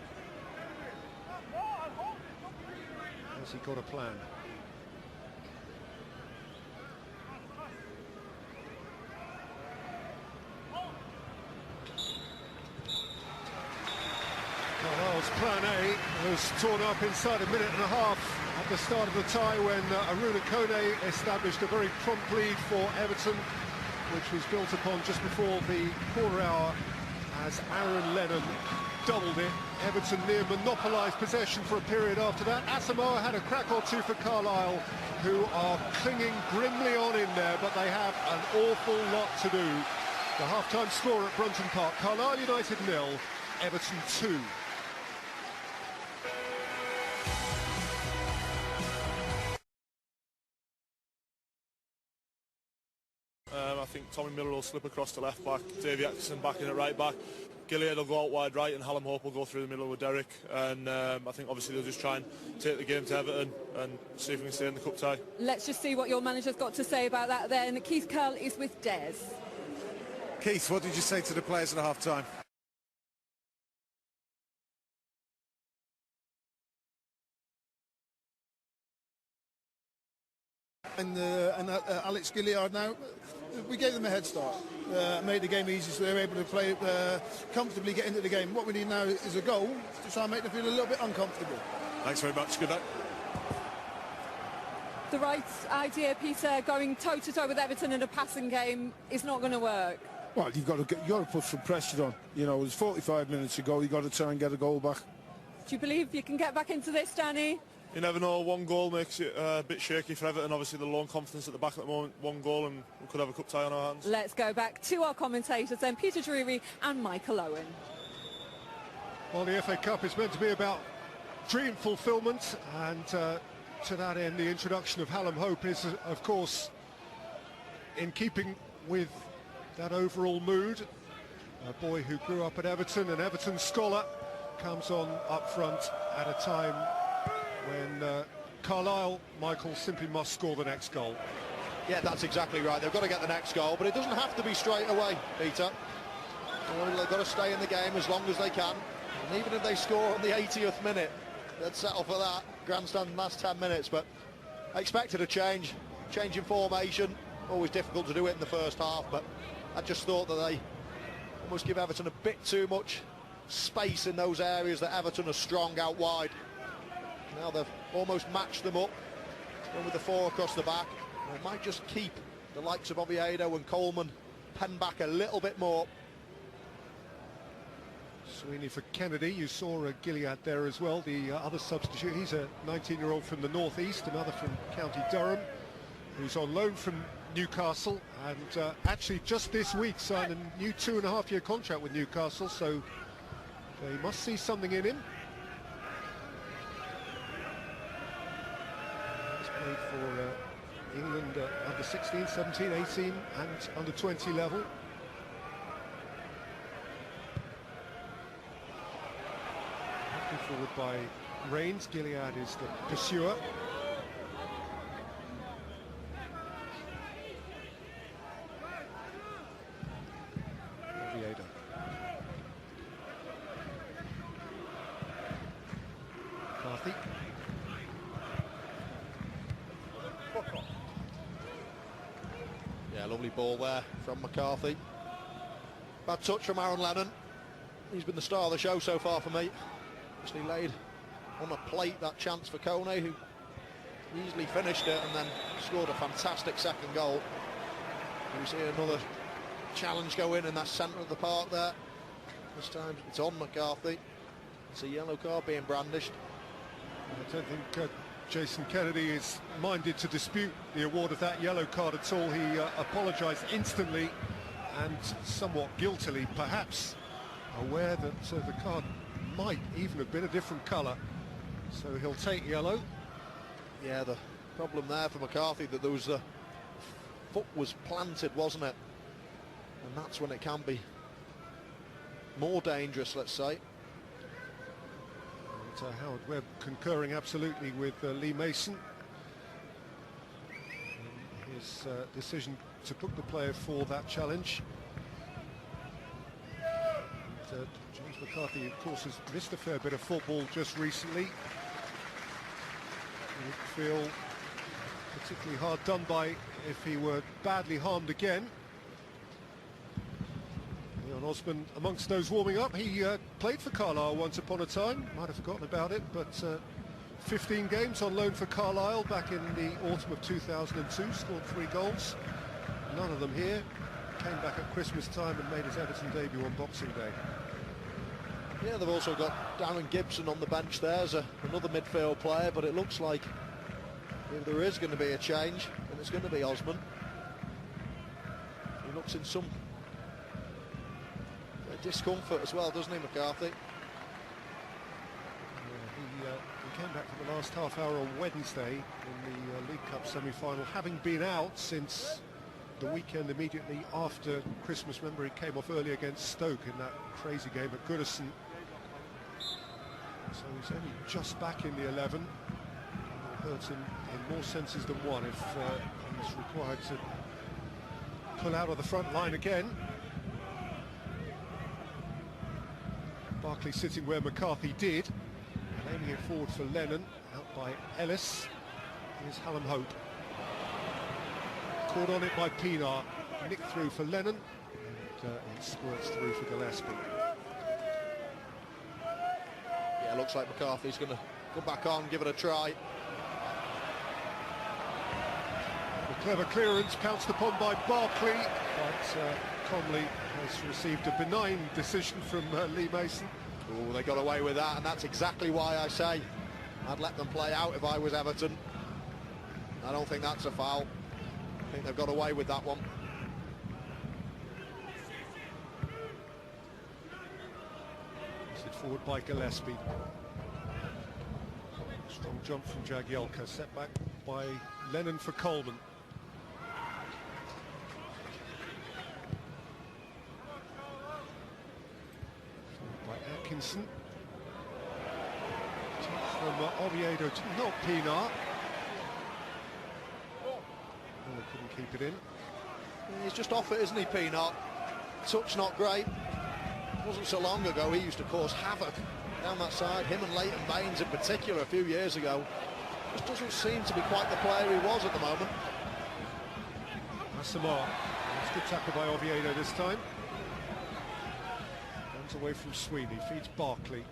Has he got a plan? Carlisle's plan A was torn up inside a minute and a half at the start of the tie, when Kone established a very prompt lead for Everton, which was built upon just before the quarter hour as Aaron Lennon doubled it. Everton near monopolised possession for a period after that. Asamoah had a crack or two for Carlisle, who are clinging grimly on in there, but they have an awful lot to do. The half-time score at Brunton Park: Carlisle United 0, Everton 2. I think Tommy Miller will slip across to left back, Davey Atkinson back in at right back, Gilliard will go out wide right, and Hallam Hope will go through the middle with Derek. And I think obviously they'll just try and take the game to Everton and see if we can stay in the cup tie. Let's just see what your manager's got to say about that then. Keith Curle is with Des. Keith, what did you say to the players at half-time? And Alex Gilliard now, we gave them a head start, made the game easy so they were able to play comfortably, get into the game. What we need now is a goal to try and make them feel a little bit uncomfortable. Thanks very much, good luck. The right idea, Peter, going toe-to-toe with Everton in a passing game is not going to work. Well, you've got to put some pressure on. You know, there's 45 minutes to go, you've got to try and get a goal back. Do you believe you can get back into this, Danny? You never know, one goal makes it a bit shaky for Everton. Obviously the low confidence at the back at the moment, one goal and we could have a cup tie on our hands. Let's go back to our commentators then, Peter Drury and Michael Owen. Well, the FA Cup is meant to be about dream fulfillment, and to that end the introduction of Hallam Hope is of course in keeping with that overall mood. A boy who grew up at Everton, an Everton scholar, comes on up front at a time when Carlisle, Michael, simply must score the next goal. Yeah, that's exactly right. They've got to get the next goal, but it doesn't have to be straight away, Peter. They've got to stay in the game as long as they can. And even if they score on the 80th minute, they'd settle for that. Grandstand last 10 minutes, but I expected a change in formation. Always difficult to do it in the first half, but I just thought that they almost give Everton a bit too much space in those areas that Everton are strong out wide. Now they've almost matched them up, and with the four across the back, they might just keep the likes of Oviedo and Coleman penned back a little bit more. Sweeney for Kennedy. You saw Gilead there as well, the other substitute. He's a 19-year-old from the northeast, another from County Durham, who's on loan from Newcastle, and actually just this week signed a new 2.5-year contract with Newcastle, so they must see something in him. He's played for England under 16, 17, 18 and under 20 level. Forward by Rains. Gilead is the pursuer. Oviedo. McCarthy. Yeah, lovely ball there from McCarthy. Bad touch from Aaron Lennon. He's been the star of the show so far for me. Actually laid on a plate that chance for Kone, who easily finished it and then scored a fantastic second goal. We see another challenge go in that centre of the park there. This time it's on McCarthy. It's a yellow card being brandished. I don't think Jason Kennedy is minded to dispute the award of that yellow card at all. He apologised instantly and somewhat guiltily, perhaps aware that the card might even have been a different colour, so he'll take yellow. Yeah, the problem there for McCarthy that there was the foot was planted, wasn't it? And that's when it can be more dangerous, let's say. And Howard Webb concurring absolutely with Lee Mason in his decision to book the player for that challenge. And, James McCarthy, of course, has missed a fair bit of football just recently. He would feel particularly hard done by if he were badly harmed again. Leon Osborne amongst those warming up. He played for Carlisle once upon a time, might have forgotten about it, but 15 games on loan for Carlisle back in the autumn of 2002, scored 3 goals, none of them here. Came back at Christmas time and made his Everton debut on Boxing Day. Yeah, they've also got Darren Gibson on the bench there as another midfield player, but it looks like if there is going to be a change, then it's going to be Osman. He looks in some discomfort as well, doesn't he, McCarthy? Yeah, he came back for the last half hour on Wednesday in the League Cup semi-final, having been out since the weekend immediately after Christmas. Remember, he came off early against Stoke in that crazy game at Goodison. So he's only just back in the 11. It hurts him in more senses than one if he's required to pull out of the front line again. Barkley sitting where McCarthy did, and aiming it forward for Lennon, out by Ellis. Here's Hallam Hope. Caught on it by Pinar, nicked through for Lennon, and it squirts through for Gillespie. Yeah, looks like McCarthy's going to come back on, give it a try. A clever clearance pounced upon by Barkley, but Conley has received a benign decision from Lee Mason. Oh, they got away with that, and that's exactly why I say I'd let them play out if I was Everton. I don't think that's a foul. I think they've got away with that one. Forward by Gillespie. jump from Jagielka, set back by Lennon for Coleman. By Atkinson. From Oviedo to not Pienaar. Oh, they couldn't keep it in. He's just off it, isn't he, Pienaar? Touch not great. It wasn't so long ago he used to cause havoc down that side. Him and Leighton Baines in particular a few years ago. Just doesn't seem to be quite the player he was at the moment. Asamoah. It's a good tackle by Oviedo this time. Runs away from Sweeney, feeds Barkley.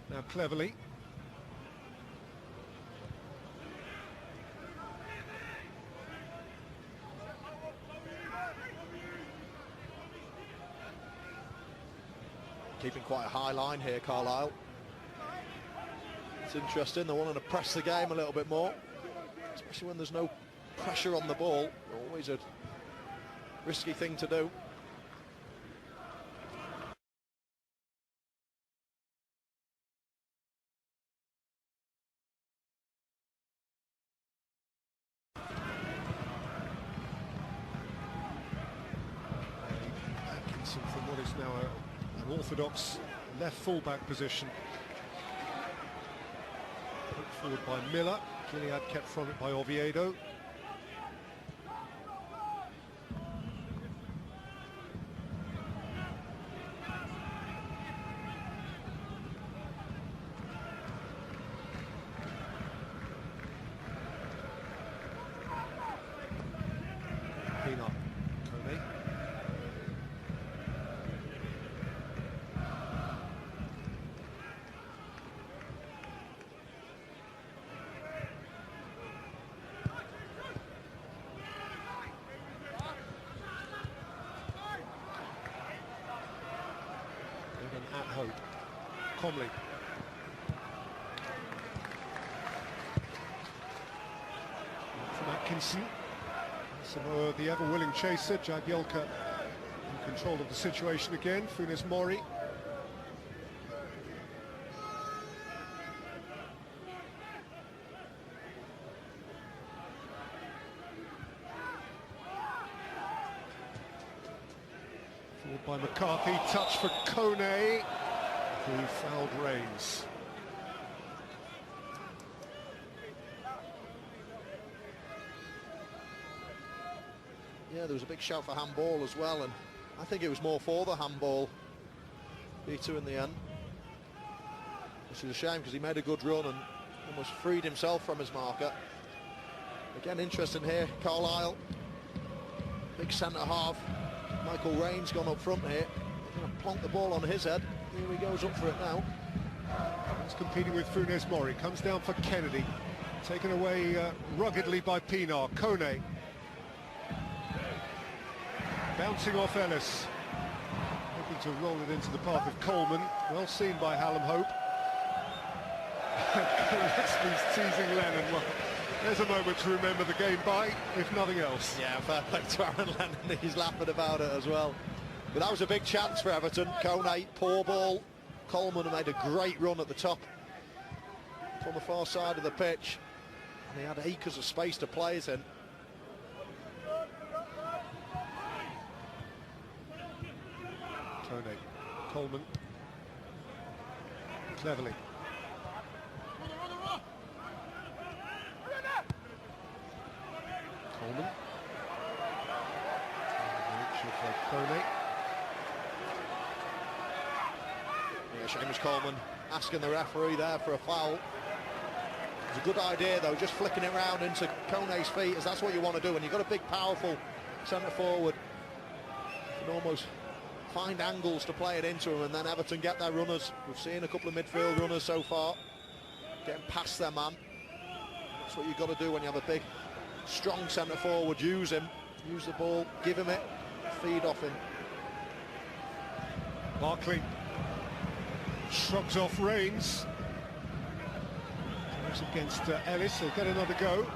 Now Cleverly. Keeping quite a high line here, Carlisle. It's interesting, they're wanting to press the game a little bit more, especially when there's no pressure on the ball. Always a risky thing to do. Atkinson from what is now an orthodox left full-back position. Put forward by Miller. Gilead kept from it by Oviedo. Pienaar. Kone. At hope. Comley. From Atkinson. Samoa, the ever-willing chaser. Jagielka in control of the situation again. Funes Mori. Forward by McCarthy, touch for Kone, who fouled Reigns. Yeah, there was a big shout for handball as well, and I think it was more for the handball, B2 in the end. Which is a shame because he made a good run and almost freed himself from his marker. Again, interesting here, Carlisle, big centre half. Michael Raines gone up front here. They're going to plonk the ball on his head. Here he goes up for it now. He's competing with Funes Mori. Comes down for Kennedy. Taken away ruggedly by Pienaar. Kone. Bouncing off Ellis. Hoping to roll it into the path of Coleman. Well seen by Hallam Hope. Leslie's teasing Lennon. Well, there's a moment to remember the game by, if nothing else. Yeah, fair play to Aaron Lennon. He's laughing about it as well. But that was a big chance for Everton. Kone, poor ball. Coleman made a great run at the top on the far side of the pitch. And he had acres of space to play it in. Kone. Coleman. Cleverly. Coleman. Kone. Yeah, Seamus Coleman asking the referee there for a foul. It's a good idea though, just flicking it round into Kone's feet, as that's what you want to do when you've got a big powerful centre forward. You can almost find angles to play it into him, and then Everton get their runners. We've seen a couple of midfield runners so far getting past their man. That's what you've got to do when you have a big strong centre forward. Use him, use the ball, give him it, feed off him. Barkley shrugs off Reigns. Goes against Ellis. He'll get another go.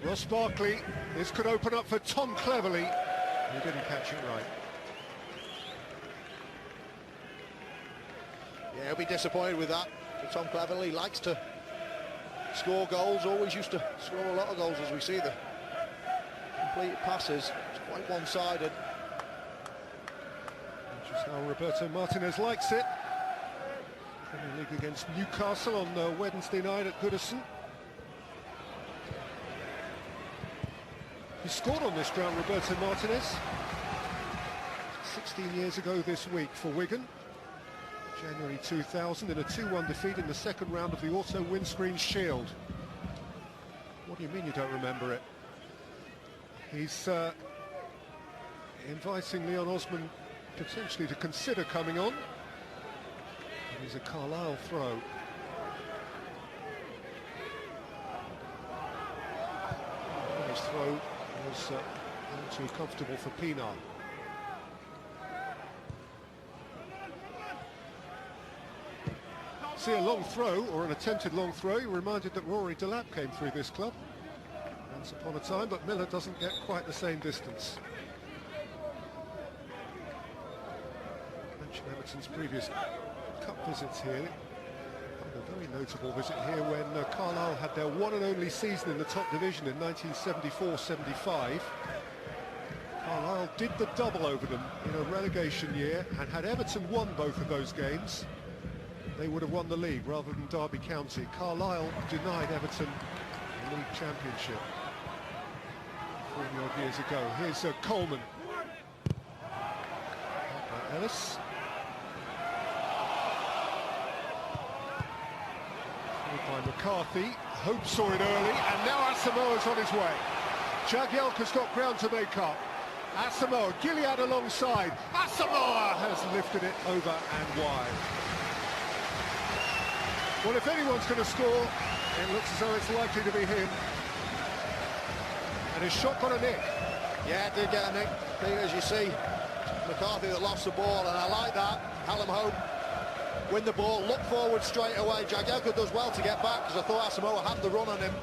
Ross Barkley. This could open up for Tom Cleverly. He didn't catch it right. Yeah, he'll be disappointed with that. But Tom Cleverley likes to score goals, always used to score a lot of goals, as we see the complete passes. It's quite one-sided. Just how Roberto Martinez likes it. Premier League against Newcastle on Wednesday night at Goodison. He scored on this ground, Roberto Martinez, 16 years ago this week for Wigan. January 2000 in a 2-1 defeat in the second round of the Auto Windscreen Shield. What do you mean you don't remember it? He's inviting Leon Osman potentially to consider coming on. It is a Carlisle throw. His throw was too comfortable for Pienaar. See a long throw, or an attempted long throw. You're reminded that Rory Delap came through this club once upon a time, but Miller doesn't get quite the same distance. Mentioned Everton's previous cup visits here. A very notable visit here when Carlisle had their one and only season in the top division in 1974-75. Carlisle did the double over them in a relegation year, and had Everton won both of those games, they would have won the league rather than Derby County. Carlisle denied Everton the league championship 40-odd years ago. Here's Coleman. Ellis. By McCarthy. Hope saw it early, and now Asamoah's on his way. Jagielka's got ground to make up. Asamoah, Gilead alongside. Asamoah has lifted it over and wide. Well, if anyone's going to score, it looks as though it's likely to be him. And his shot got a nick. Yeah, it did get a nick. As you see, McCarthy that lost the ball, and I like that. Hallam Hope win the ball, look forward straight away. Jagielka does well to get back, because I thought Asamoah had the run on him.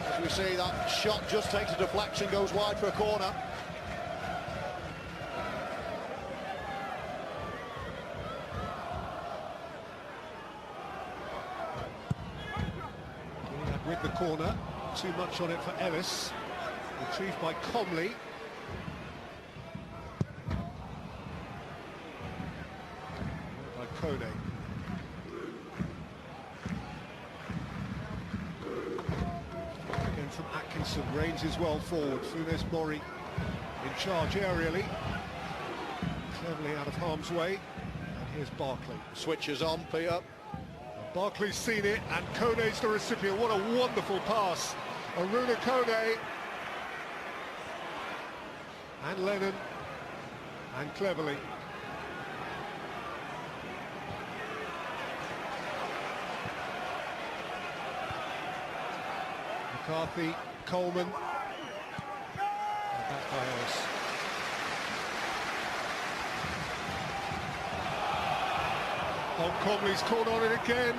As we see, that shot just takes a deflection, goes wide for a corner. With the corner, too much on it for Ellis. Retrieved by Comley. By Kone. Again from Atkinson, ranges well forward. Funes Mori in charge aerially. Cleverly out of harm's way. And here's Barkley. Switches on, Peter. Barkley's seen it, and Kone's the recipient. What a wonderful pass. Aruna Kone. And Lennon. And Cleverly. McCarthy, Coleman. And back by Ellis. Comley's caught on it again.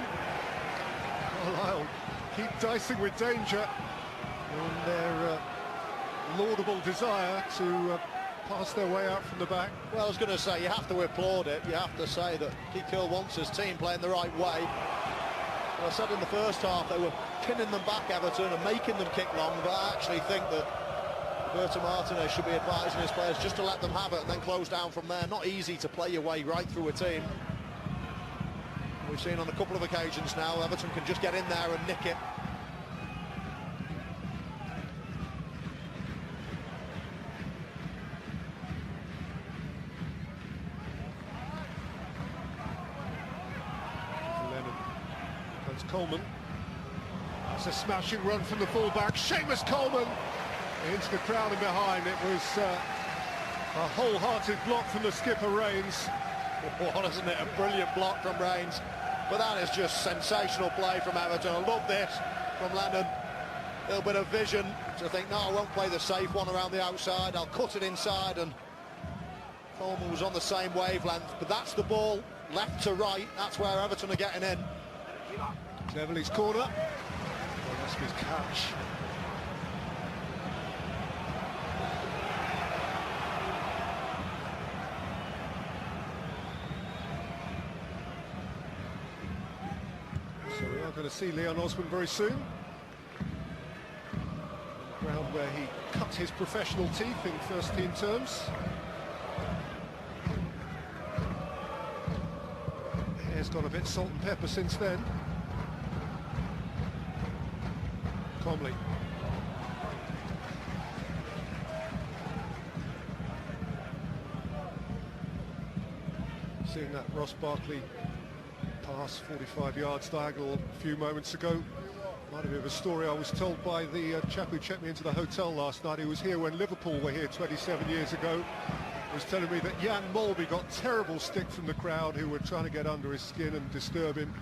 Carlisle keep dicing with danger in their laudable desire to pass their way out from the back. Well, I was going to say, you have to applaud it. You have to say that Keith Curle wants his team playing the right way. Well, I said in the first half they were pinning them back, Everton, and making them kick long, but I actually think that Roberto Martinez should be advising his players just to let them have it and then close down from there. Not easy to play your way right through a team. We've seen on a couple of occasions now, Everton can just get in there and nick it. Lennon. That's Coleman. It's a smashing run from the fullback. Seamus Coleman into the crowd and behind. It was a wholehearted block from the skipper, Rains. What, isn't it? A brilliant block from Rains. But that is just sensational play from Everton. I love this from Lennon. A little bit of vision to think, no, I won't play the safe one around the outside. I'll cut it inside, and Coleman was on the same wavelength. But that's the ball, left to right. That's where Everton are getting in. Cleverly's corner. Well, that's his catch. are going to see Leon Osman very soon. Ground where he cut his professional teeth in first-team terms. Hair's gone a bit salt and pepper since then. Comley. Seeing that Ross Barkley pass 45 yards diagonal a few moments ago. Might have been a story I was told by the chap who checked me into the hotel last night. He was here when Liverpool were here 27 years ago. He was telling me that Jan Molby got terrible stick from the crowd who were trying to get under his skin and disturb him.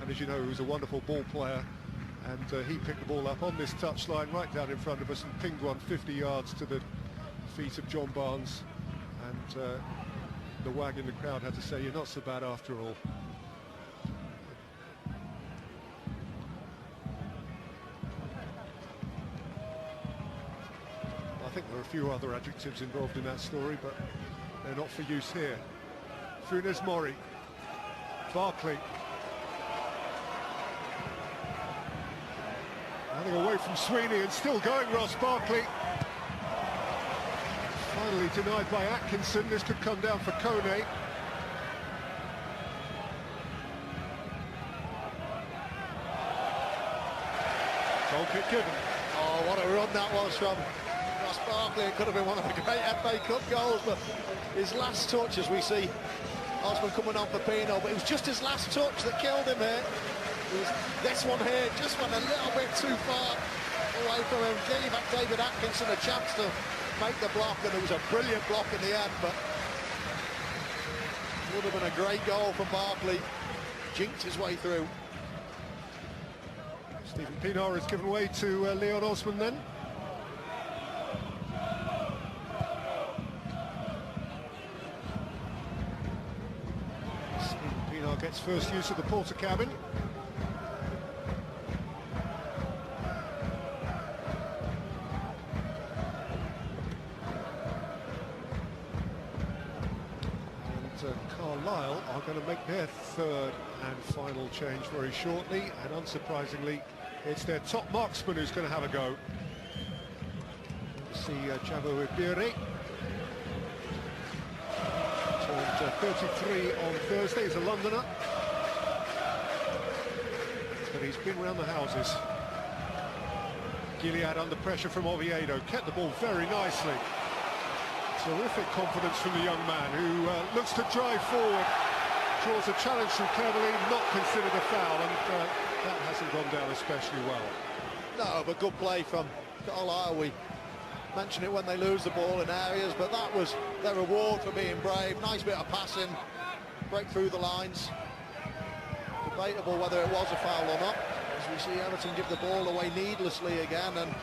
And as you know, he was a wonderful ball player. And he picked the ball up on this touchline right down in front of us and pinged one 50 yards to the feet of John Barnes. And the wag in the crowd had to say, "You're not so bad after all." I think there are a few other adjectives involved in that story, but they're not for use here. Funes Mori, Barkley. Running away from Sweeney and still going, Ross Barkley. Finally denied by Atkinson. This could come down for Kone. Goal kick given. Oh, what a run that was from Ross Barkley. It could have been one of the great FA Cup goals, but his last touch, as we see Osman coming on for Pino, but it was just his last touch that killed him here. This one here just went a little bit too far away from him. Gave David Atkinson a chance to make the block, and it was a brilliant block in the end, but it would have been a great goal from Barkley. Jinked his way through. Stephen Pienaar has given way to Leon Osman then. Stephen Pienaar gets first use of the porter cabin. Carlisle are going to make their third and final change very shortly, and unsurprisingly it's their top marksman who's going to have a go. See Chavo Ibire, turned 33 on Thursday. He's a Londoner, but he's been around the houses. Gilead under pressure from Oviedo, kept the ball very nicely. Terrific confidence from the young man who looks to drive forward, draws a challenge from Cleverly, not considered a foul, and that hasn't gone down especially well. No, but good play from Carlisle. We mention it when they lose the ball in areas, but that was their reward for being brave. Nice bit of passing, break through the lines. Debatable whether it was a foul or not, as we see Everton give the ball away needlessly again, and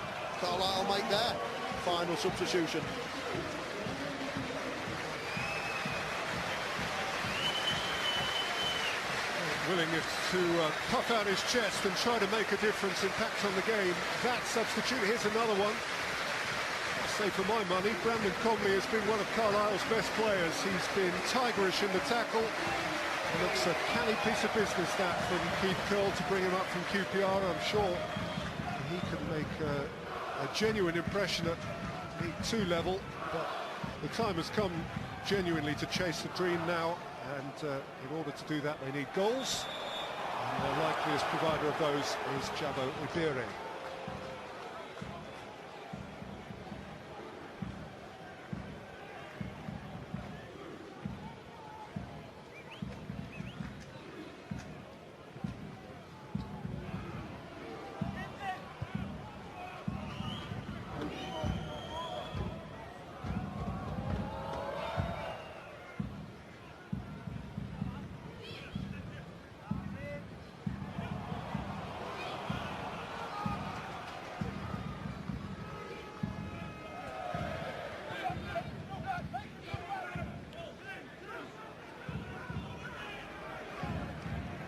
Carlisle make their final substitution. Willingness to puff out his chest and try to make a difference, impact on the game. That substitute, here's another one. I'll say for my money, Brandon Comley has been one of Carlisle's best players. He's been tigerish in the tackle. Looks a canny piece of business that from Keith Curl to bring him up from QPR. I'm sure he can make a genuine impression at League 2 level, but the time has come genuinely to chase the dream now. And in order to do that, they need goals. And the likeliest provider of those is Chavo Ibire.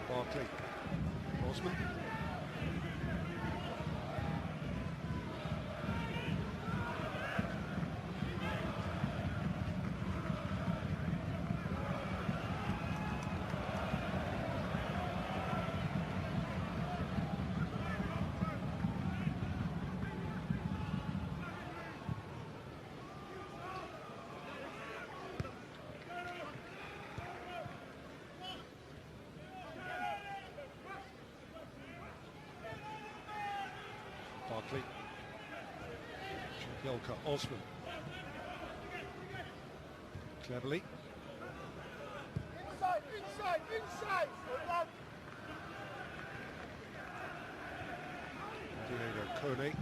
Barkley, Osman. Barkley. Jagielka, Osman. Cleverly. Inside! Diego Kone.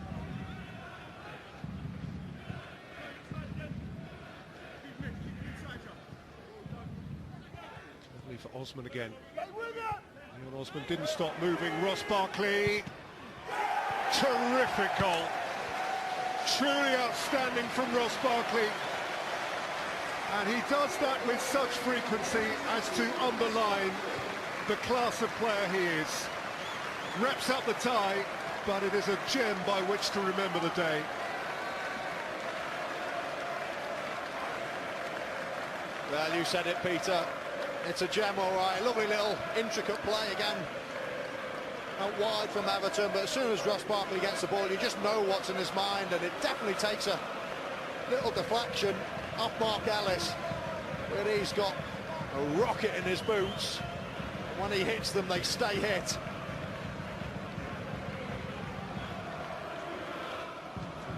Cleverly for Osman again. And Osman didn't stop moving. Ross Barkley. Terrific goal. Truly outstanding from Ross Barkley. And he does that with such frequency as to underline the class of player he is. Wraps up the tie, but it is a gem by which to remember the day. Well, you said it, Peter. It's a gem, all right. Lovely little intricate play again. Out wide from Everton, but as soon as Ross Barkley gets the ball, you just know what's in his mind, and it definitely takes a little deflection off Mark Ellis, but he's got a rocket in his boots. When he hits them, they stay hit.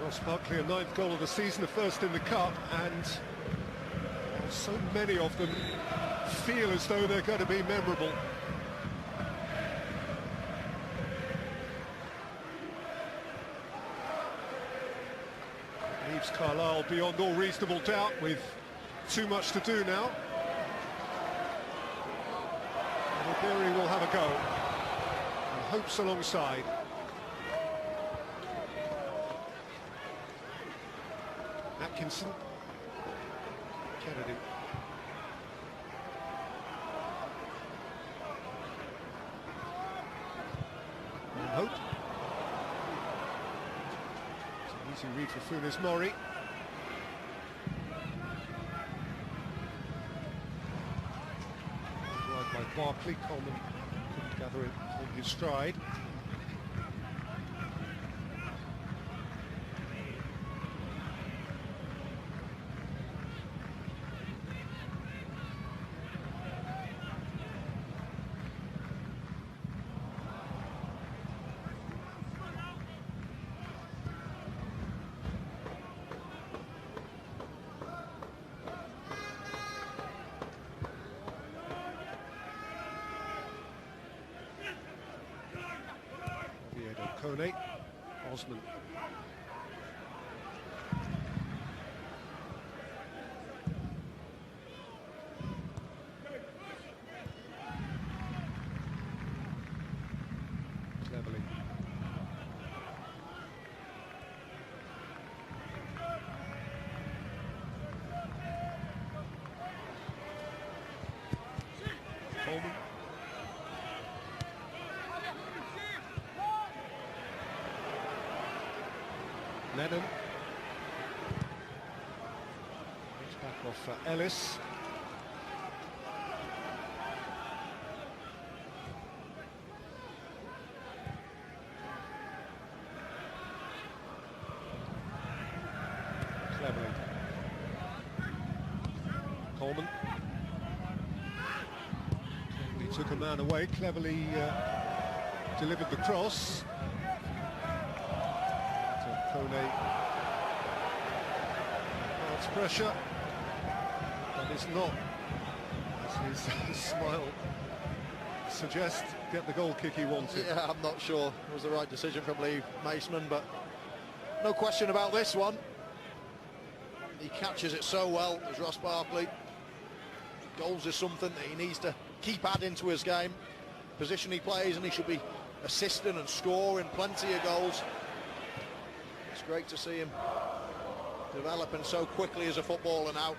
Ross Barkley, a 9th goal of the season, the first in the cup, and so many of them feel as though they're going to be memorable. Leaves Carlisle beyond all reasonable doubt with too much to do now. And O'Leary will have a go and hopes alongside. Atkinson. Kennedy. And Hope. It's an easy read for Funes Mori. Right by Barkley. Coleman couldn't gather it on his stride. Kone, Osman. Cleverly. Coleman. Lennon. It's back off Ellis. Cleverly. Coleman. He took a man away, cleverly delivered the cross. Kone. It's pressure, but it's not, as his smile suggests, get the goal kick he wanted. Yeah, I'm not sure it was the right decision from Lee Maceman, but no question about this one. He catches it so well as Ross Barkley. Goals is something that he needs to keep adding to his game. Position he plays, and he should be assisting and scoring plenty of goals. It's great to see him developing so quickly as a footballer now.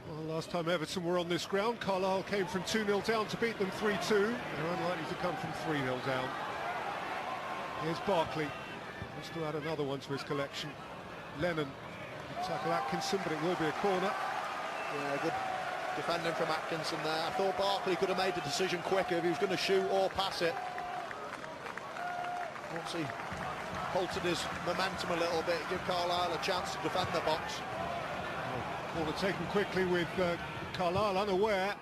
Well, last time Everton were on this ground, Carlisle came from 2-0 down to beat them 3-2. They're unlikely to come from 3-0 down. Here's Barkley. Wants to add another one to his collection. Lennon tackle Atkinson, but it will be a corner. Yeah, good defending from Atkinson there. I thought Barkley could have made the decision quicker if he was going to shoot or pass it. Once he halted his momentum a little bit, give Carlisle a chance to defend the box. Corner taken quickly with Carlisle unaware.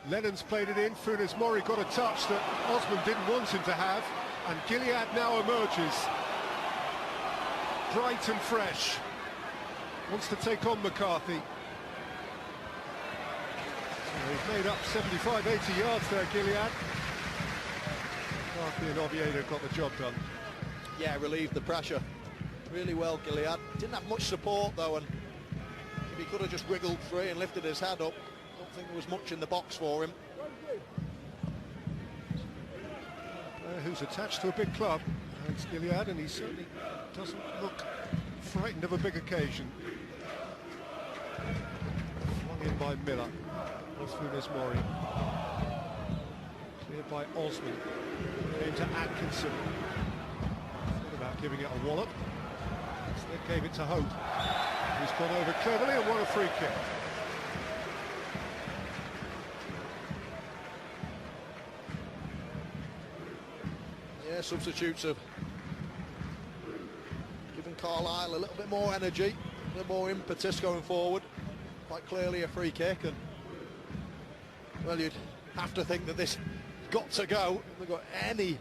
Lennon's played it in. Funes Mori got a touch that Osman didn't want him to have, And Gilead now emerges, bright and fresh. Wants to take on McCarthy. He's made up 75, 80 yards there, Gilead. McCarthy and Oviedo got the job done. Yeah, relieved the pressure really well, Gilead. Didn't have much support though, and if he could have just wriggled free and lifted his head up, I don't think there was much in the box for him. Who's attached to a big club, it's Gilead, and he certainly doesn't look frightened of a big occasion. Flung in by Miller. Funes Mori. Cleared by Osman. Into Atkinson. Thought about giving it a wallop. Instead gave it to Hope. He's gone over cleverly and won a free kick. Yeah, substitutes have given Carlisle a little bit more energy, a little more impetus going forward. Quite clearly a free kick, and well, you'd have to think that this got to go. They've got any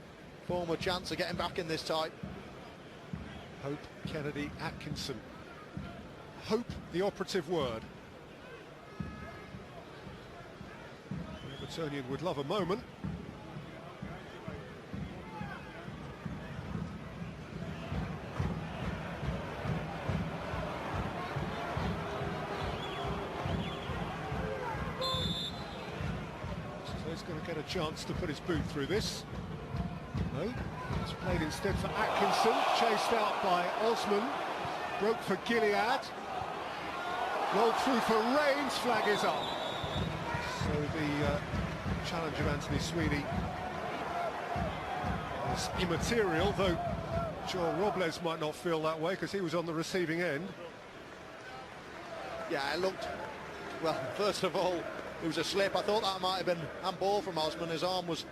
form of chance of getting back in this tie. Hope, Kennedy, Atkinson. Hope, the operative word. Evertonian would love a moment. Going to get a chance to put his boot through this. No, it's played instead for Atkinson, chased out by Osman, broke for Gilead, rolled through for Reigns, flag is up. So the challenge of Anthony Sweeney is immaterial, though Joel Robles might not feel that way because he was on the receiving end. Yeah, it looked, well, first of all, it was a slip. I thought that might have been handball from Osman. His arm was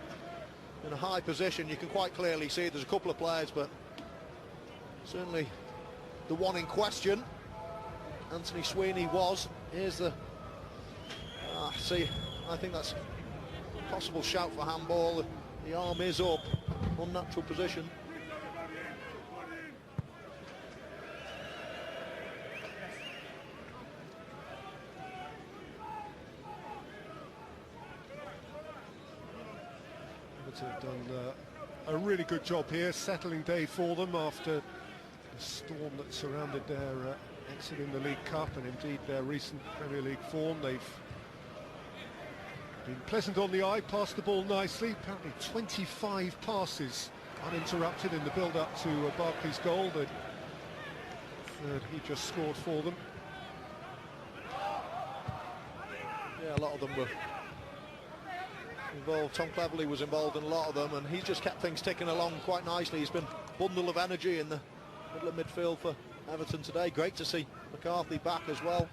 in a high position. You can quite clearly see there's a couple of players, but certainly the one in question, Anthony Sweeney, was. Here's the... see, I think that's a possible shout for handball. The arm is up, unnatural position. Have done a really good job here, settling day for them after the storm that surrounded their exit in the League Cup and indeed their recent Premier League form. They've been pleasant on the eye, passed the ball nicely, apparently 25 passes uninterrupted in the build-up to Barkley's goal, the third he just scored for them. Yeah, a lot of them were involved. Tom Cleverley was involved in a lot of them, and he's just kept things ticking along quite nicely. He's been a bundle of energy in the middle of midfield for Everton today. Great to see McCarthy back as well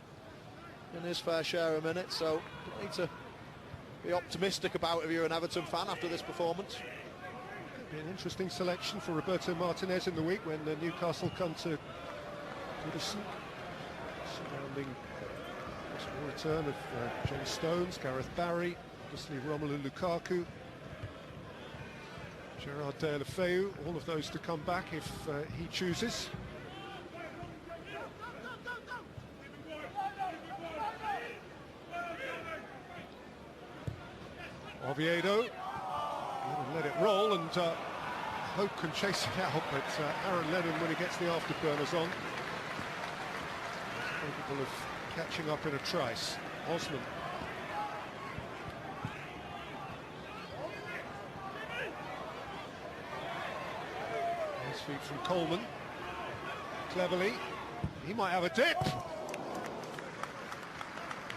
in his fair share of minutes, so you need to be optimistic about if you're an Everton fan after this performance. Could be an interesting selection for Roberto Martinez in the week when Newcastle come to Goodison, surrounding the possible return of James Stones, Gareth Barry, obviously Romelu Lukaku, Gerard Deulofeu, all of those to come back if he chooses. Oviedo, let it roll, and Hope can chase it out, but Aaron Lennon, when he gets the afterburners on, is capable of catching up in a trice. Osman. Nice feet from Coleman. Cleverly. He might have a dip.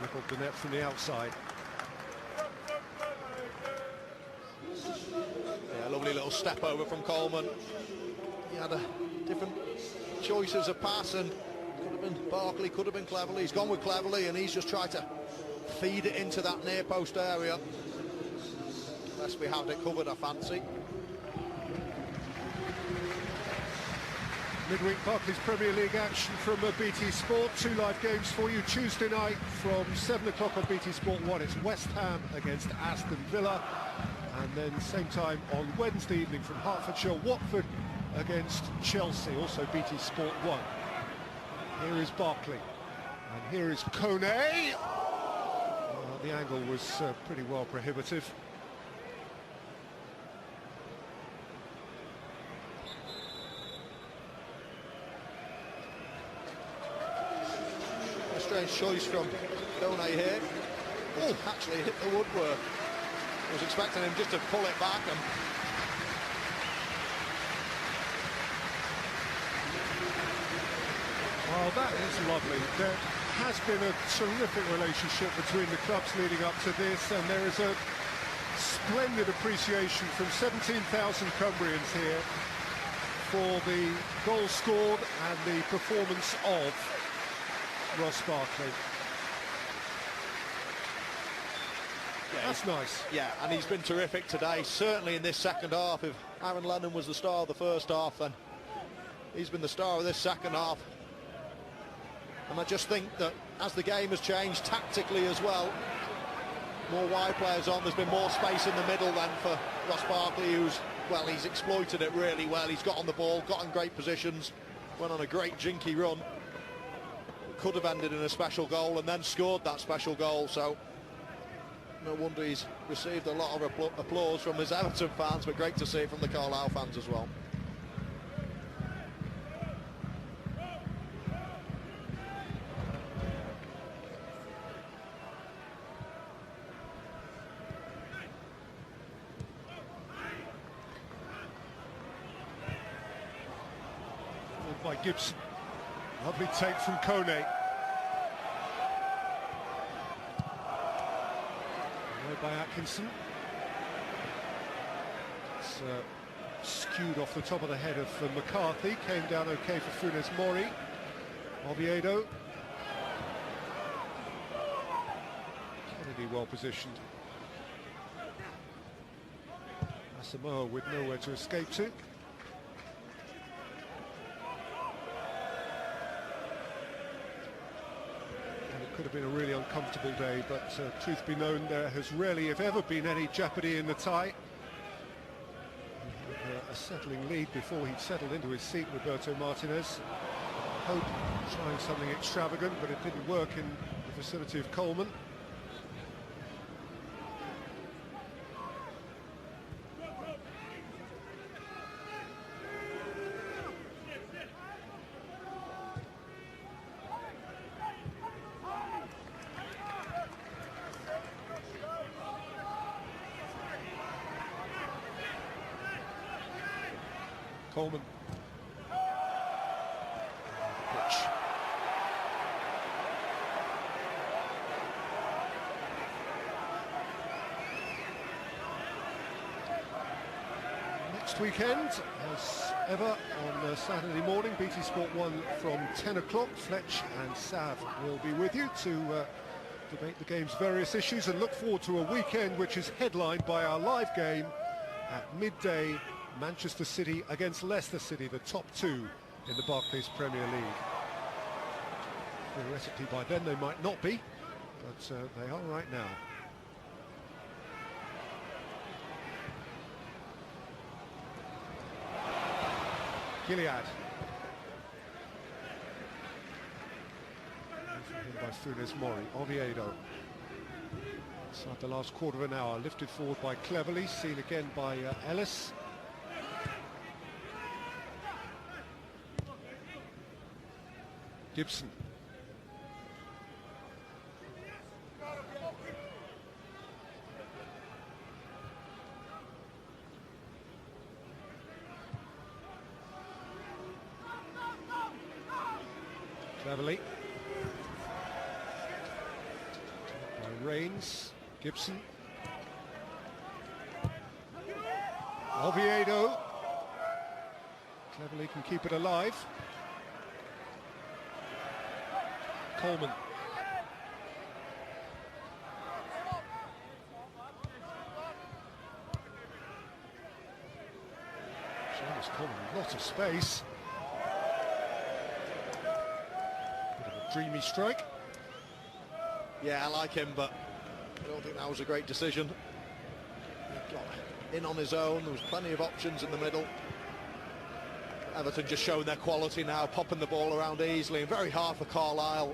Rippled the net from the outside. Yeah, lovely little step over from Coleman. He had different choices of pass, and could have been Barkley, could have been Cleverly. He's gone with Cleverly, and he's just tried to feed it into that near post area. Unless we had it covered, I fancy. Midweek Barclays Premier League action from BT Sport. 2 live games for you Tuesday night from 7 o'clock on BT Sport 1. It's West Ham against Aston Villa. And then same time on Wednesday evening from Hertfordshire, Watford against Chelsea, also BT Sport 1. Here is Barkley, and here is Kone. The angle was pretty well prohibitive. A strange choice from Kone here. Oh, actually hit the woodwork. I was expecting him just to pull it back. Well, that is lovely. There has been a terrific relationship between the clubs leading up to this, and there is a splendid appreciation from 17,000 Cumbrians here for the goal scored and the performance of Ross Barkley. Yeah, that's nice. Yeah, and he's been terrific today, certainly in this second half. If Aaron Lennon was the star of the first half, then he's been the star of this second half. And I just think that as the game has changed tactically as well, more wide players on, there's been more space in the middle than for Ross Barkley, who's, well, he's exploited it really well. He's got on the ball, got in great positions, went on a great jinky run. Could have ended in a special goal and then scored that special goal, so no wonder he's received a lot of applause from his Everton fans, but great to see it from the Carlisle fans as well. By Gibson, lovely take from Kone. Away by Atkinson. It's skewed off the top of the head of McCarthy. Came down okay for Funes Mori. Oviedo. Kennedy well positioned. Asamoah with nowhere to escape to. Could have been a really uncomfortable day, but truth be known, there has rarely, if ever, been any jeopardy in the tie. He had a settling lead before he'd settled into his seat, Roberto Martinez. Hope trying something extravagant, but it didn't work in the vicinity of Coleman. Coleman. Pitch. Next weekend, as ever, on Saturday morning, BT Sport 1 from 10 o'clock. Fletch and Sav will be with you to debate the game's various issues and look forward to a weekend which is headlined by our live game at midday. Manchester City against Leicester City, the top two in the Barclays Premier League. Theoretically by then they might not be, but they are right now. Gilead. By Funes Mori. Oviedo. Inside the last quarter of an hour, lifted forward by Cleverly, seen again by Ellis. Gibson. Cleverly. By Rains. Gibson. Oviedo. Cleverly can keep it alive. Coleman. Seamus Coleman, a lot of space. Bit of a dreamy strike. Yeah, I like him, but I don't think that was a great decision. got in on his own. There was plenty of options in the middle. Everton just showing their quality now, popping the ball around easily, and very hard for Carlisle.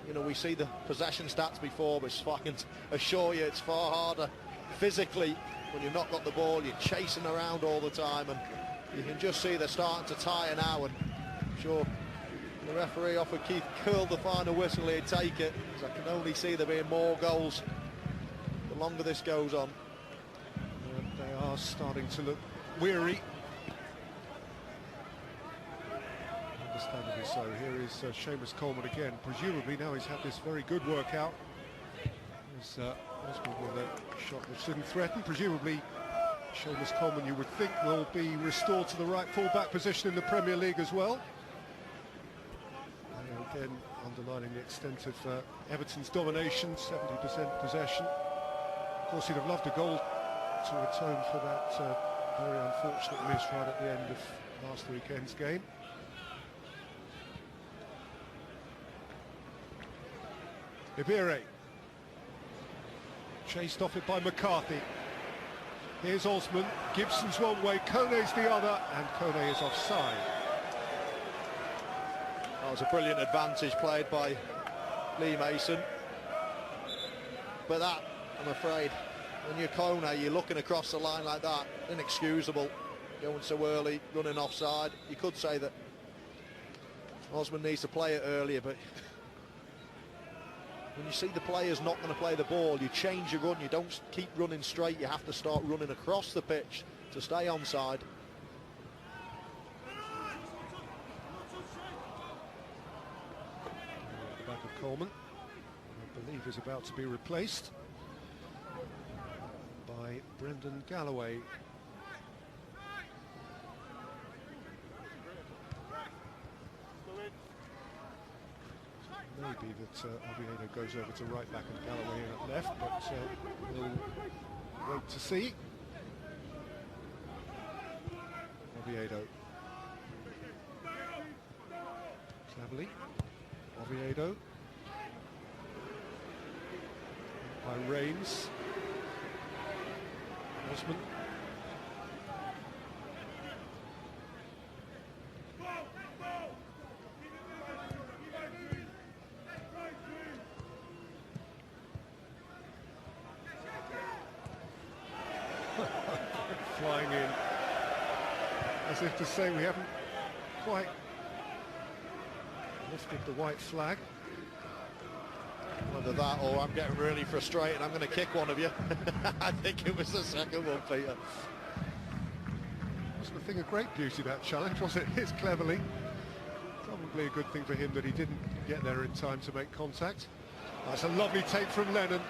You know, we see the possession stats before, but I can assure you it's far harder physically when you've not got the ball. You're chasing around all the time, and you can just see they're starting to tire now. And I'm sure the referee offered Keith Curl the final whistle, he'd take it, because I can only see there being more goals the longer this goes on. And they are starting to look weary. Understandably so. Here is Seamus Coleman again. Presumably now he's had this very good workout. There's Osborne with a shot which didn't threaten. Presumably Seamus Coleman, you would think, will be restored to the right full-back position in the Premier League as well. And again, underlining the extent of Everton's domination, 70% possession. Of course, he'd have loved a goal to atone for that very unfortunate miss right at the end of last weekend's game. Ibire, chased off it by McCarthy. Here's Osman, Gibson's one way, Kone's the other, and Kone is offside. That was a brilliant advantage played by Lee Mason. But that, I'm afraid, when you're Kone, you're looking across the line like that, inexcusable, going so early, running offside. You could say that Osman needs to play it earlier, but when you see the player's not going to play the ball, you change your run, you don't keep running straight, you have to start running across the pitch to stay onside. At the back of Coleman, I believe is about to be replaced by Brendan Galloway. Maybe that Oviedo goes over to right back and Galloway in at left, but we'll wait to see. Oviedo. Cleverly. Oviedo. By Rains. Osman. Flying in, as if to say we haven't quite lifted the white flag. Whether that or I'm getting really frustrated, I'm going to kick one of you. I think it was the second one, Peter. Wasn't a thing of great beauty, that challenge, was it? It's Cleverly. Probably a good thing for him that he didn't get there in time to make contact. That's a lovely take from Lennon.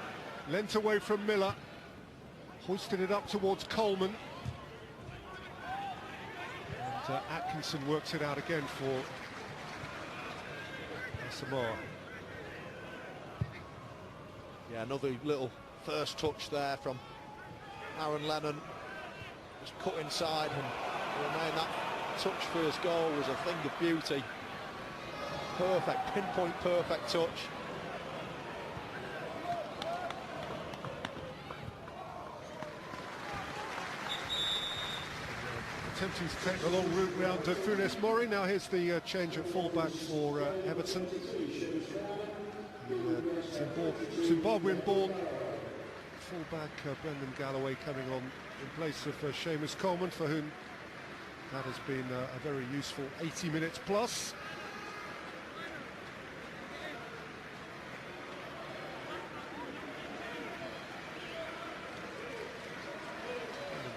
Lent away from Miller. Hoisted it up towards Coleman. And Atkinson works it out again for Samoa. Yeah, another little first touch there from Aaron Lennon. Just cut inside, and that touch for his goal was a thing of beauty. Perfect, pinpoint perfect touch. Attempting to take the long route round to Funes Mori. Now here's the change at fullback for Everton. The Zimbabwean-born fullback Brendan Galloway coming on in place of Seamus Coleman, for whom that has been a very useful 80 minutes plus.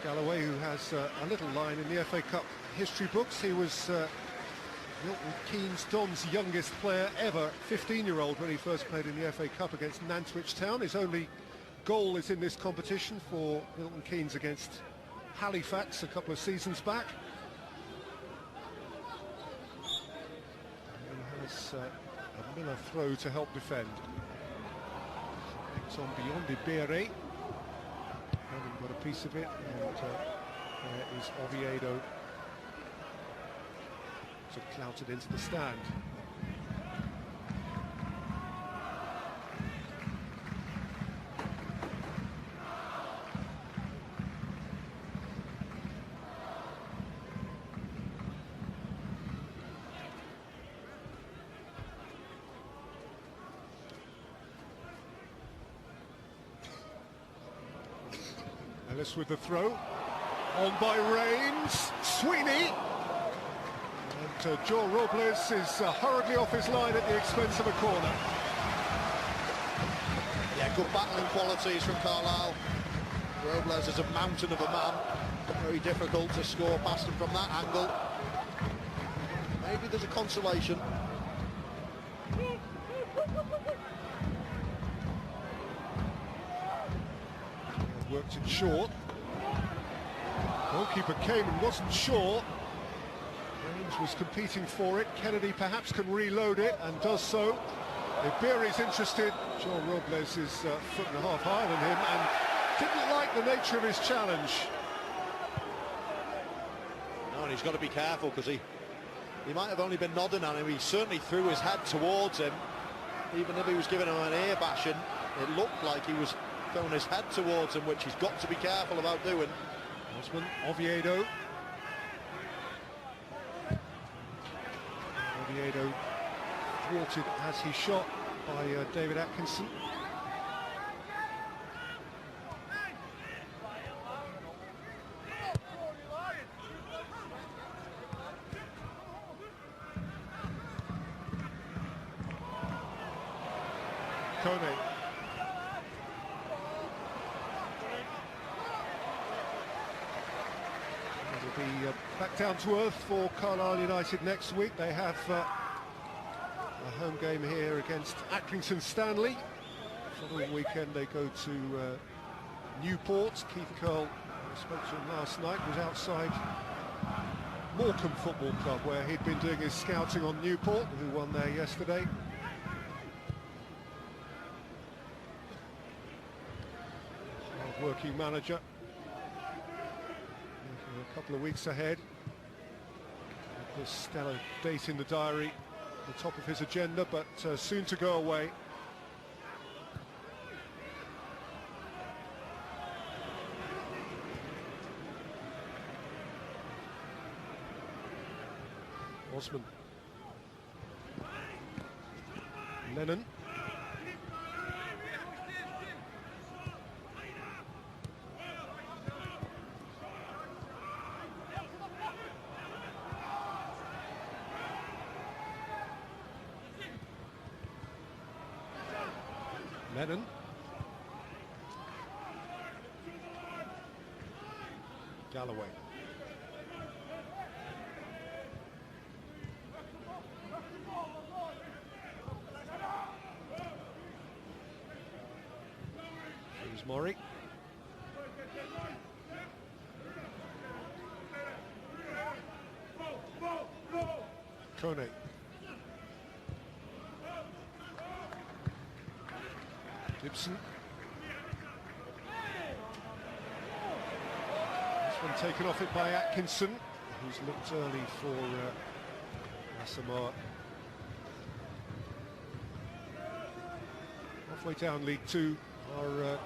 Galloway, who has a little line in the FA Cup history books. He was Milton Keynes Don's youngest player ever, 15-year-old, when he first played in the FA Cup against Nantwich Town. His only goal is in this competition for Milton Keynes against Halifax a couple of seasons back. And he has a Miller throw to help defend. It's on beyond Ibire. Having got a piece of it, and there is Oviedo to clout it into the stand. Ellis with the throw. On by Rains. Sweeney. And Joe Robles is hurriedly off his line at the expense of a corner. Yeah, good battling qualities from Carlisle. Robles is a mountain of a man. Very difficult to score past him from that angle. Maybe there's a consolation. Worked it short. Goalkeeper came and wasn't sure. Rains was competing for it. Kennedy perhaps can reload it and does so. If Beery's interested, Joe Robles is a foot and a half higher than him and didn't like the nature of his challenge. No, and he's got to be careful because he might have only been nodding at him. He certainly threw his head towards him. Even if he was giving him an ear bashing, it looked like he was throwing his head towards him, which he's got to be careful about doing. Osman, Oviedo. Oviedo thwarted as he shot by David Atkinson. Kone. It'll be back down to earth for Carlisle United next week. They have a home game here against Accrington Stanley. Following weekend they go to Newport. Keith Curl, I spoke to him last night, was outside Morecambe Football Club where he'd been doing his scouting on Newport, who won there yesterday. Working manager. A couple of weeks ahead. A stellar date in the diary, the top of his agenda, but soon to go away. Osman. Lennon. Lennon. Galloway. Here's Murray. Kone. Gibson. This one taken off it by Atkinson, who's looked early for Asamoah. Halfway down League Two are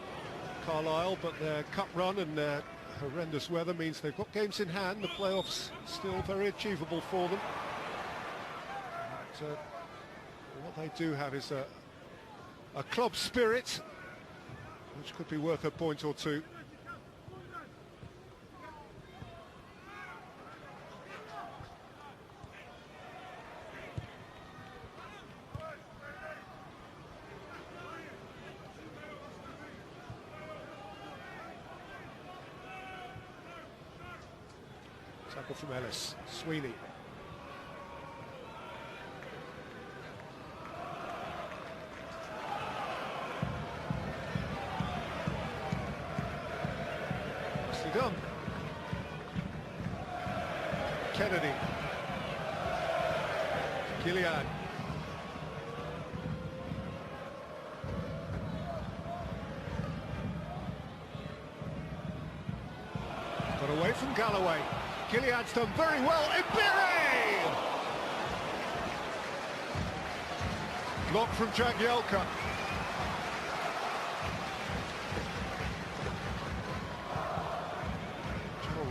Carlisle, but their cup run and their horrendous weather means they've got games in hand. The playoffs still very achievable for them. But, what they do have is a club spirit, which could be worth a point or two. Tackle from Ellis. Sweeney. Done. Kennedy. Gilead. Got away from Galloway. Gilead's done very well. Ibiri! Block from Jagielka.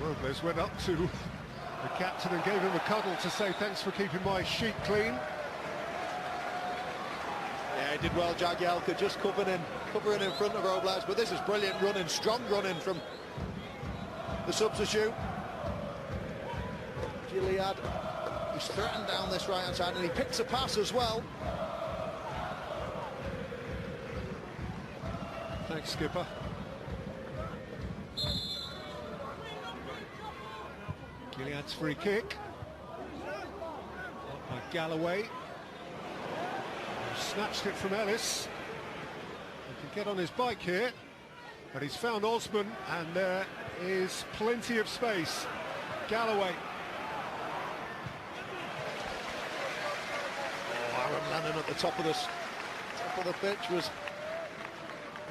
Robles went up to the captain and gave him a cuddle to say thanks for keeping my sheet clean. Yeah, did well, Jagielka, just covering in front of Robles, but this is brilliant running, strong running from the substitute. Gilead, he's threatened down this right-hand side, and he picks a pass as well. Thanks, skipper. Gilead's free kick. By Galloway. Snatched it from Ellis. He can get on his bike here, but he's found Osman, and there is plenty of space. Galloway. Aaron Lennon at the top of the pitch was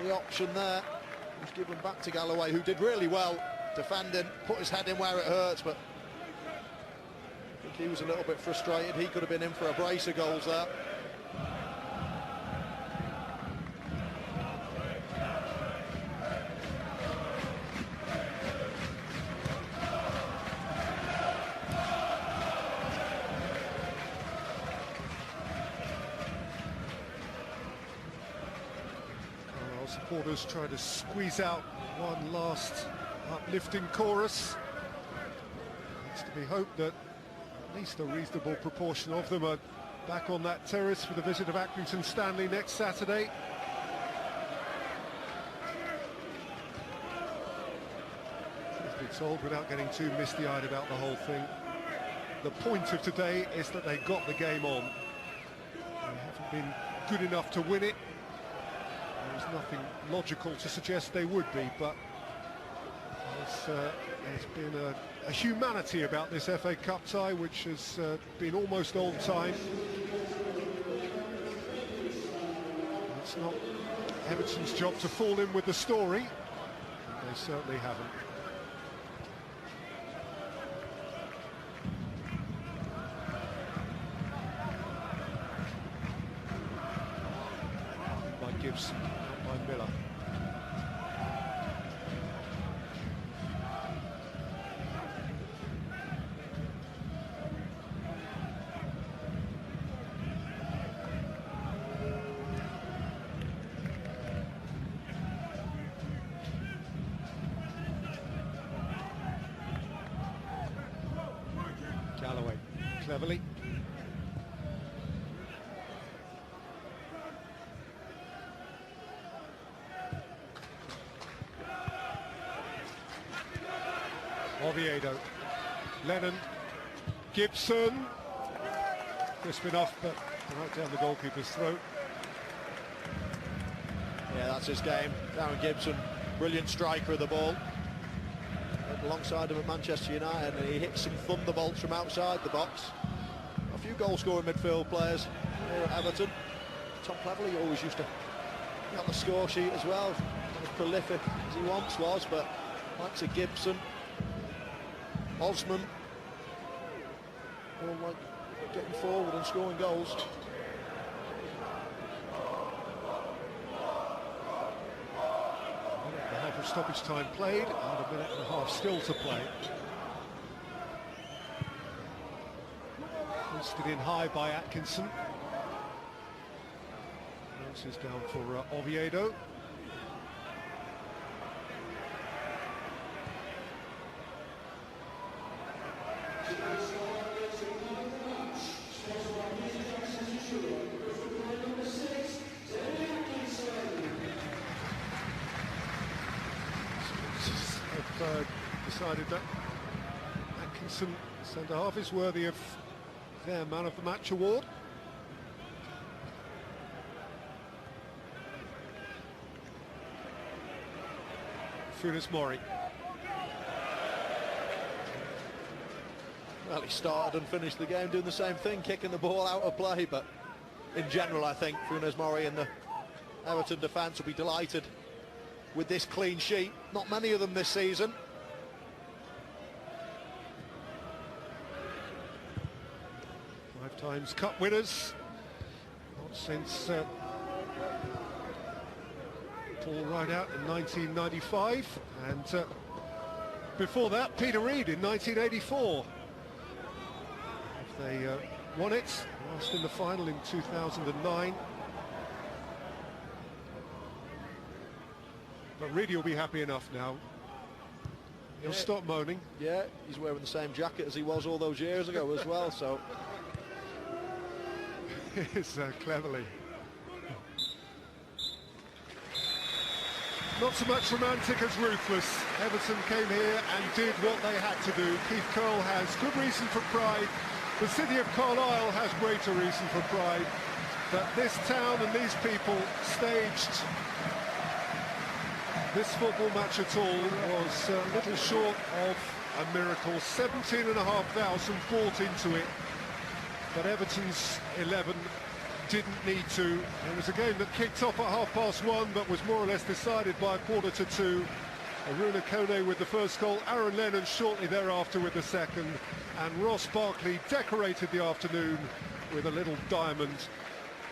the option there. It was given back to Galloway, who did really well defending, put his head in where it hurts, but I think he was a little bit frustrated. He could have been in for a brace of goals there. Supporters try to squeeze out one last uplifting chorus. It's to be hoped that at least a reasonable proportion of them are back on that terrace for the visit of Accrington Stanley next Saturday. Truth be told, without getting too misty-eyed about the whole thing, the point of today is that they got the game on. They haven't been good enough to win it. There's nothing logical to suggest they would be, but there's been a humanity about this FA Cup tie which has been almost old time. It's not Everton's job to fall in with the story. They certainly haven't. By Gibson. By Miller. Galloway, cleverly. Oviedo, Lennon, Gibson, crisp enough, but right down the goalkeeper's throat. Yeah, that's his game. Darren Gibson, brilliant striker of the ball. Alongside him at Manchester United, and he hits some thunderbolts from outside the box. A few goal-scoring midfield players here at Everton. Tom Cleverley always used to be on the score sheet as well, not as prolific as he once was, but likes of Gibson, Osman, all like getting forward and scoring goals. Half of stoppage time played, and a minute and a half still to play. Hoisted in high by Atkinson. Bounces down for Oviedo. Decided that Atkinson, centre-half, is worthy of their Man of the Match award. Funes Mori. Well, he started and finished the game doing the same thing, kicking the ball out of play, but in general I think Funes Mori and the Everton defence will be delighted with this clean sheet. Not many of them this season. Five times cup winners, not since Paul Rideout in 1995, and before that Peter Reid in 1984. If they won it, last in the final in 2009. But Reedy will be happy enough now. He'll stop moaning. Yeah, he's wearing the same jacket as he was all those years ago as well, so... It's cleverly. Not so much romantic as ruthless. Everton came here and did what they had to do. Keith Curle has good reason for pride. The city of Carlisle has greater reason for pride. That this town and these people staged this football match at all was little short of a miracle. 17,500 bought into it, but Everton's 11 didn't need to. It was a game that kicked off at 1:30, but was more or less decided by 1:45. Kone with the first goal, Aaron Lennon shortly thereafter with the second, and Ross Barkley decorated the afternoon with a little diamond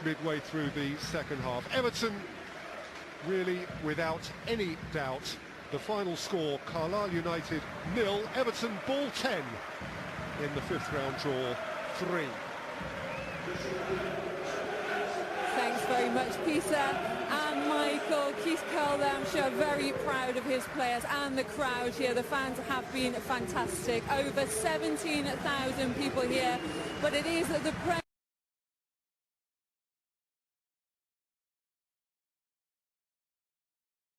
midway through the second half. Everton really without any doubt. The final score, Carlisle United 0, Everton ball 10 in the 5th round draw 3. Thanks very much, Peter and Michael. Keith Curle there, I'm sure, very proud of his players and the crowd here. The fans have been fantastic. Over 17,000 people here, but it is the